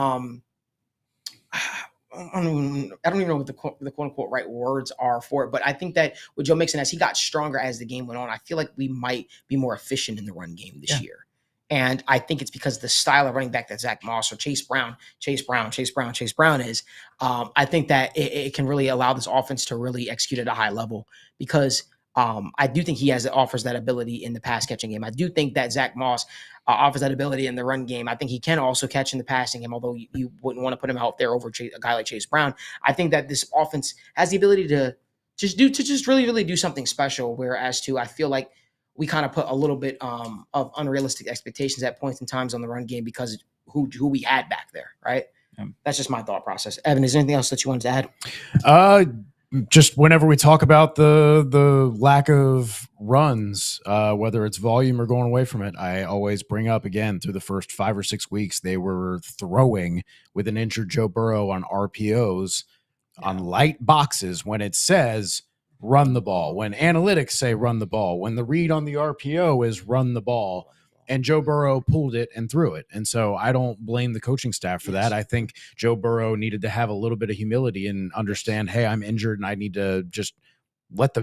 I don't even know what the quote unquote right words are for it, but I think that with Joe Mixon, as he got stronger as the game went on, I feel like we might be more efficient in the run game this year. And I think it's because the style of running back that Zach Moss or Chase Brown is. I think that it can really allow this offense to really execute at a high level because I do think he offers that ability in the pass catching game. I do think that Zach Moss offers that ability in the run game. I think he can also catch in the passing game, although you wouldn't want to put him out there over a guy like Chase Brown. I think that this offense has the ability to just really, really do something special. Whereas I feel like we kind of put a little bit of unrealistic expectations at points in times on the run game because who we had back there, right? Yeah. That's just my thought process. Evan, is there anything else that you wanted to add? Just whenever we talk about the lack of runs, whether it's volume or going away from it, I always bring up again through the first 5 or 6 weeks, they were throwing with an injured Joe Burrow on RPOs on light boxes when it says run the ball, when analytics say run the ball, when the read on the RPO is run the ball. And Joe Burrow pulled it and threw it. And so I don't blame the coaching staff for that. I think Joe Burrow needed to have a little bit of humility and understand, hey, I'm injured and I need to just let the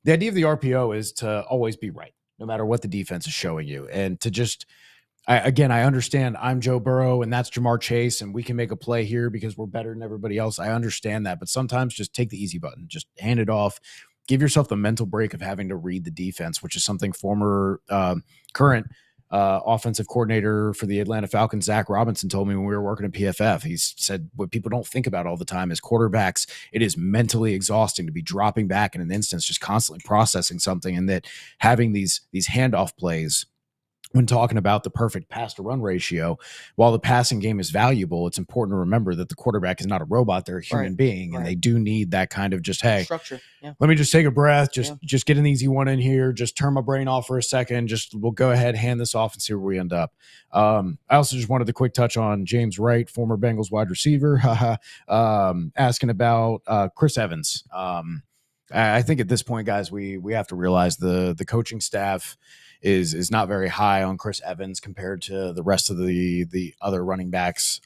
idea of the RPO is to always be right, no matter what the defense is showing you. And to just, I understand I'm Joe Burrow and that's Jamar Chase and we can make a play here because we're better than everybody else. I understand that. But sometimes just take the easy button, just hand it off. Give yourself the mental break of having to read the defense, which is something current offensive coordinator for the Atlanta Falcons, Zach Robinson, told me when we were working at PFF. He said what people don't think about all the time is quarterbacks. It is mentally exhausting to be dropping back in an instance, just constantly processing something, and that having these handoff plays when talking about the perfect pass to run ratio, while the passing game is valuable, it's important to remember that the quarterback is not a robot. They're a human being, and they do need that kind of just, hey, structure. Yeah. Let me just take a breath. Just get an easy one in here. Just turn my brain off for a second. We'll go ahead, hand this off and see where we end up. I also just wanted to quick touch on James Wright, former Bengals wide receiver, asking about Chris Evans. I think at this point, guys, we have to realize the coaching staff is not very high on Chris Evans compared to the rest of the other running backs.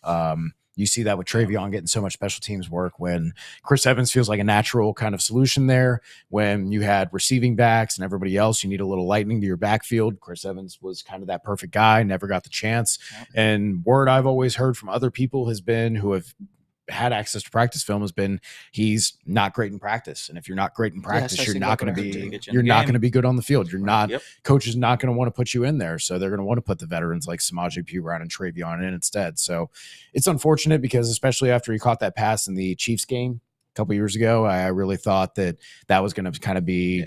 You see that with Travion getting so much special teams work when Chris Evans feels like a natural kind of solution there. When you had receiving backs and everybody else, you need a little lightning to your backfield. Chris Evans was kind of that perfect guy, never got the chance. And word I've always heard from other people has been who have had access to practice film has been he's not great in practice, and if you're not great in practice, you're not going to be good on the field. You're not coach is not going to want to put you in there, so they're going to want to put the veterans like Samaje Perine and Travion in instead. So it's unfortunate because especially after he caught that pass in the Chiefs game a couple years ago, I really thought that was going to kind of be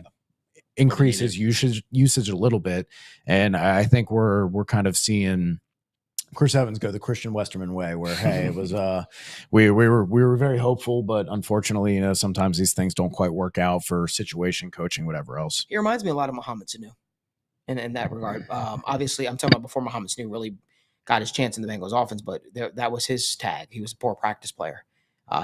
increase his usage a little bit, and I think we're kind of seeing Chris Evans go the Christian Westerman way, where hey, it was we were very hopeful, but unfortunately, sometimes these things don't quite work out for situation, coaching, whatever else. It reminds me a lot of Mohamed Sanu in that regard. Obviously, I'm talking about before Mohamed Sanu really got his chance in the Bengals offense, but that was his tag. He was a poor practice player.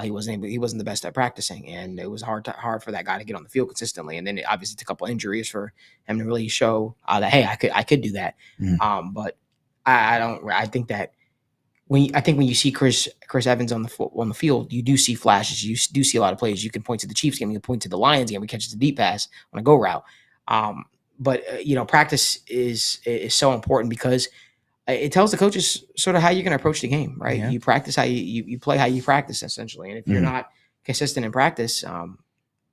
He wasn't the best at practicing, and it was hard for that guy to get on the field consistently. And then it obviously took a couple injuries for him to really show that hey, I could do that. But I think that when you see Chris Evans on the field, you do see flashes. You do see a lot of plays. You can point to the Chiefs game. You can point to the Lions game. We catches the deep pass on a go route. practice is so important because it tells the coaches sort of how you're going to approach the game, right? Yeah. You practice how you play how you practice essentially, and if you're not consistent in practice,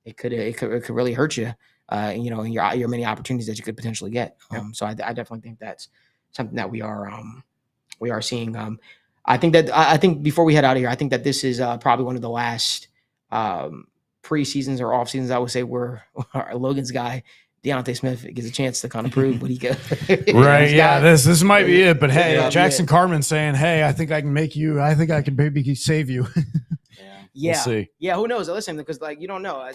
it could really hurt you, in your many opportunities that you could potentially get. So I definitely think that's something that we are seeing. I think before we head out of here, I think that this is probably one of the last preseasons or off seasons, I would say, where Logan's guy Deontay Smith gets a chance to kind of prove what he could. Right. Yeah. This might be it. But hey, Yeah, Jackson Carman saying, "Hey, I think I can make you. I think I can maybe save you." Yeah. We'll see. Yeah. Who knows? Listen, because you don't know a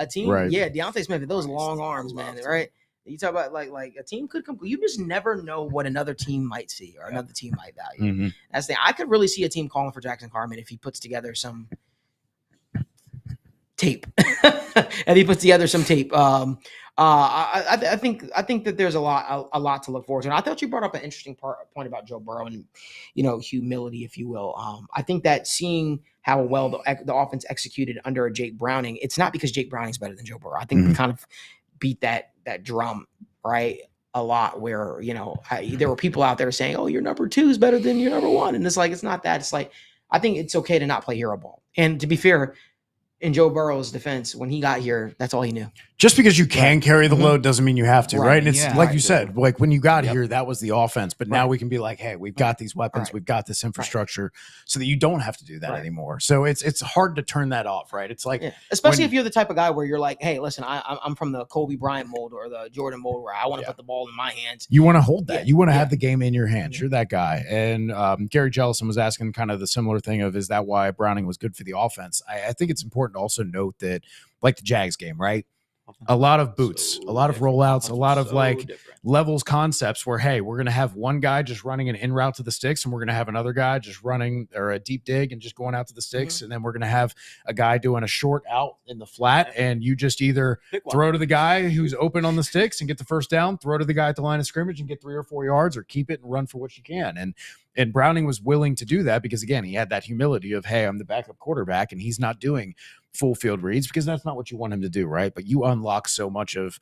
team. Right. Yeah. Deontay Smith, those long arms, man. Right. You talk about like a team could you just never know what another team might see or another team might value. Mm-hmm. That's the thing. I could really see a team calling for Jackson Carman if he puts together some tape. And he puts together some tape. I think that there's a lot to look forward to. And I thought you brought up an interesting point about Joe Burrow and humility, if you will. I think that seeing how well the offense executed under a Jake Browning, it's not because Jake Browning's better than Joe Burrow. I think we kind of beat that drum right a lot. Where there were people out there saying, "Oh, your number 2 is better than your number 1," and it's like it's not that. It's like I think it's okay to not play hero ball. And to be fair, in Joe Burrow's defense, when he got here, that's all he knew. Just because you can carry the load doesn't mean you have to, right? And it's like you said, like when you got here, that was the offense. But now we can be like, hey, we've got these weapons, we've got this infrastructure, so that you don't have to do that anymore. So it's hard to turn that off, right? It's like, especially if you're the type of guy where you're like, hey, listen, I'm from the Kobe Bryant mold or the Jordan mold where I want to put the ball in my hands. You want to hold that. You want to have the game in your hands. You're that guy. And Gary Jellison was asking kind of the similar thing of, is that why Browning was good for the offense? I think it's important to also note that, like the Jags game, right? A lot of boots, a lot of rollouts, a lot of levels concepts where, hey, we're going to have one guy just running an in route to the sticks, and we're going to have another guy just running or a deep dig and just going out to the sticks. And then we're going to have a guy doing a short out in the flat. And you just either throw to the guy who's open on the sticks and get the first down, throw to the guy at the line of scrimmage and get 3 or 4 yards, or keep it and run for what you can. And Browning was willing to do that because, again, he had that humility of, hey, I'm the backup quarterback, and he's not doing full field reads because that's not what you want him to do, right? But you unlock so much of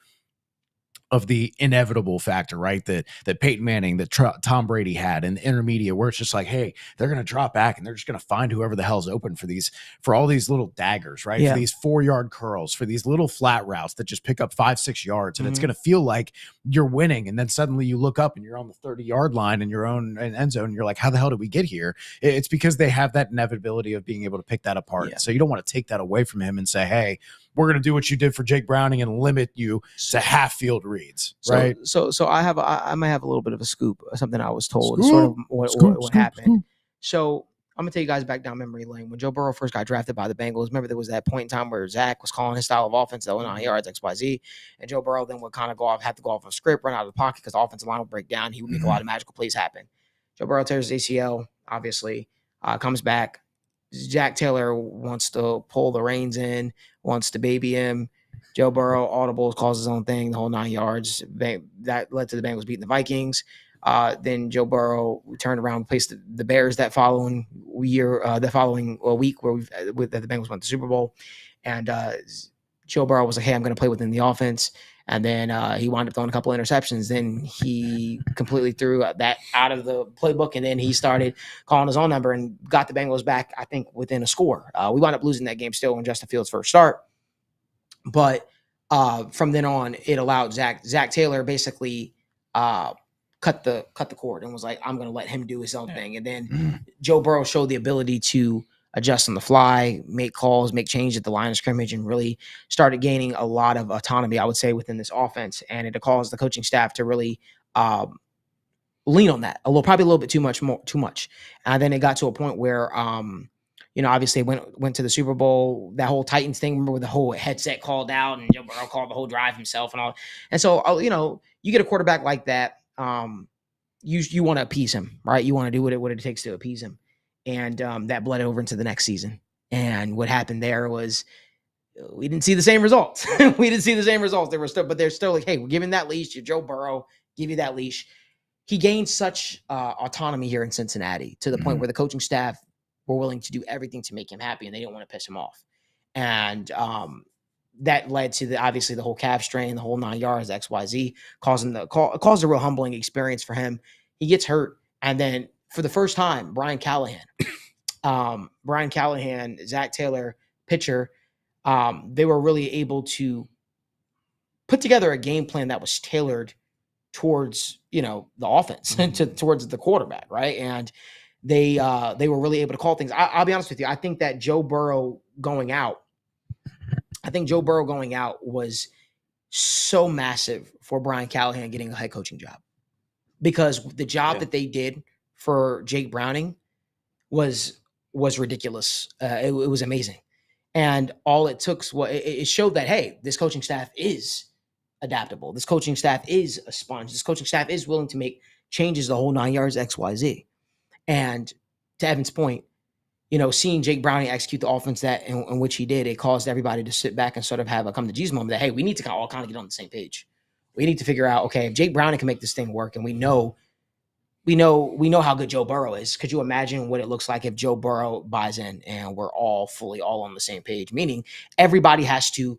the inevitable factor, right? That Peyton Manning, that Tom Brady had in the intermediate, where it's just like, hey, they're going to drop back and they're just going to find whoever the hell's open for all these little daggers, right? For these 4-yard curls, for these little flat routes that just pick up 5-6 yards. And it's going to feel like you're winning. And then suddenly you look up and you're on the 30-yard line in your own end zone. And you're like, how the hell did we get here? It's because they have that inevitability of being able to pick that apart. So you don't want to take that away from him and say, hey, we're going to do what you did for Jake Browning and limit you to half field reads, right? So I might have a little bit of a scoop, something I was told, sort of what happened. So I'm gonna take you guys back down memory lane. When Joe Burrow first got drafted by the Bengals, remember there was that point in time where Zach was calling his style of offense that went on yards XYZ, and Joe Burrow then would kind of have to go off of script, run out of the pocket because the offensive line would break down. He would make a lot of magical plays happen. Joe Burrow tears his ACL, obviously, comes back. Jack Taylor wants to pull the reins in, wants to baby him. Joe Burrow audibles, calls his own thing, the whole 9 yards. That led to the Bengals beating the Vikings. Then Joe Burrow turned around and placed the Bears that following week where the Bengals went to the Super Bowl. And Joe Burrow was like, hey, I'm going to play within the offense. And then he wound up throwing a couple of interceptions. Then he completely threw that out of the playbook, and then he started calling his own number and got the Bengals back, I think, within a score. We wound up losing that game still on Justin Fields' first start. But from then on, it allowed Zach Taylor basically cut the cord and was like, I'm going to let him do his own thing. And then Joe Burrow showed the ability to adjust on the fly, make calls, make changes at the line of scrimmage, and really started gaining a lot of autonomy, I would say, within this offense. And it caused the coaching staff to really lean on that probably a little bit too much. And then it got to a point where, obviously went to the Super Bowl, that whole Titans thing, remember, with the whole headset called out and Joe Burrow called the whole drive himself and all. And so, you get a quarterback like that, you want to appease him, right? You want to do what it takes to appease him. And that bled over into the next season. And what happened there was we didn't see the same results. They're still like, hey, we're giving that leash. You're Joe Burrow, give you that leash. He gained such autonomy here in Cincinnati to the point where the coaching staff were willing to do everything to make him happy, and they didn't want to piss him off. And that led to obviously the whole calf strain, the whole 9 yards, XYZ, caused a real humbling experience for him. He gets hurt, and then for the first time, Brian Callahan, Zach Taylor, pitcher, they were really able to put together a game plan that was tailored towards the offense towards the quarterback, right? And they were really able to call things. I'll be honest with you. I think that Joe Burrow going out was so massive for Brian Callahan getting a head coaching job, because the job that they did for Jake Browning was ridiculous. It was amazing, and all it took was it showed that, hey, this coaching staff is adaptable. This coaching staff is a sponge. This coaching staff is willing to make changes the whole 9 yards, XYZ. And to Evan's point, seeing Jake Browning execute the offense that in which he did, it caused everybody to sit back and sort of have a come to Jesus moment that, hey, we need to all kind of get on the same page. We need to figure out, okay, if Jake Browning can make this thing work, and we know how good Joe Burrow is. Could you imagine what it looks like if Joe Burrow buys in and we're all on the same page? Meaning everybody has to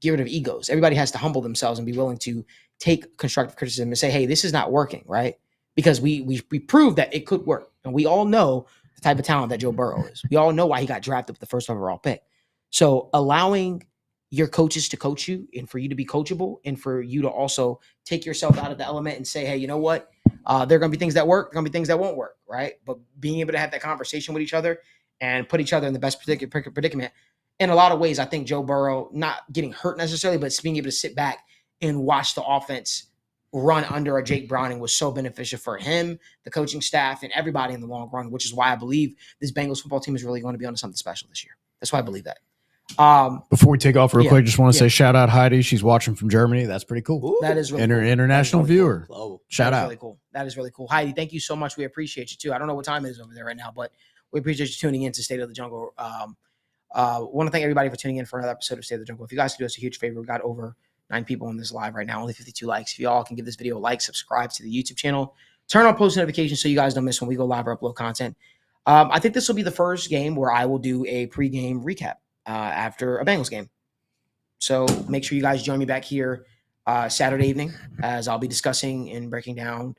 get rid of egos. Everybody has to humble themselves and be willing to take constructive criticism and say, hey, this is not working, right? Because we proved that it could work. And we all know the type of talent that Joe Burrow is. We all know why he got drafted with the first overall pick. So allowing your coaches to coach you, and for you to be coachable, and for you to also take yourself out of the element and say, hey, you know what? There are going to be things that work. There are going to be things that won't work, right? But being able to have that conversation with each other and put each other in the best predicament. In a lot of ways, I think Joe Burrow, not getting hurt necessarily, but being able to sit back and watch the offense run under a Jake Browning was so beneficial for him, the coaching staff, and everybody in the long run, which is why I believe this Bengals football team is really going to be on something special this year. That's why I believe that. Before we take off real quick, just want to say shout out Heidi. She's watching from Germany. That's pretty cool. Ooh, that is really cool. International viewer. Cool. Shout out. Really cool. That is really cool. Heidi, thank you so much. We appreciate you too. I don't know what time it is over there right now, but we appreciate you tuning in to State of the Jungle. Want to thank everybody for tuning in for another episode of State of the Jungle. If you guys could do us a huge favor, we've got over 9 people in this live right now, only 52 likes. If you all can give this video a like, subscribe to the YouTube channel, turn on post notifications so you guys don't miss when we go live or upload content. I think this will be the first game where I will do a pregame recap after a Bengals game. So make sure you guys join me back here Saturday evening, as I'll be discussing and breaking down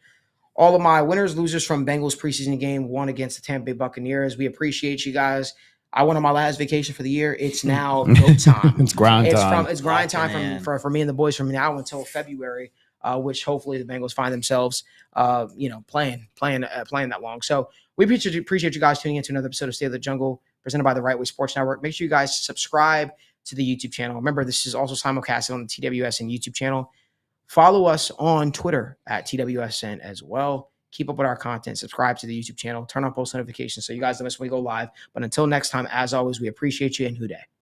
all of my winners, losers from Bengals preseason game 1 against the Tampa Bay Buccaneers. We appreciate you guys. I went on my last vacation for the year. It's now go time. It's grind time. It's grind time for me and the boys from now until February, which hopefully the Bengals find themselves, playing that long. So we appreciate you guys tuning in to another episode of State of the Jungle, presented by the Right Way Sports Network. Make sure you guys subscribe to the YouTube channel. Remember, this is also simulcasted on the TWSN YouTube channel. Follow us on Twitter at TWSN as well. Keep up with our content. Subscribe to the YouTube channel. Turn on post notifications so you guys don't miss when we go live. But until next time, as always, we appreciate you, and Houday.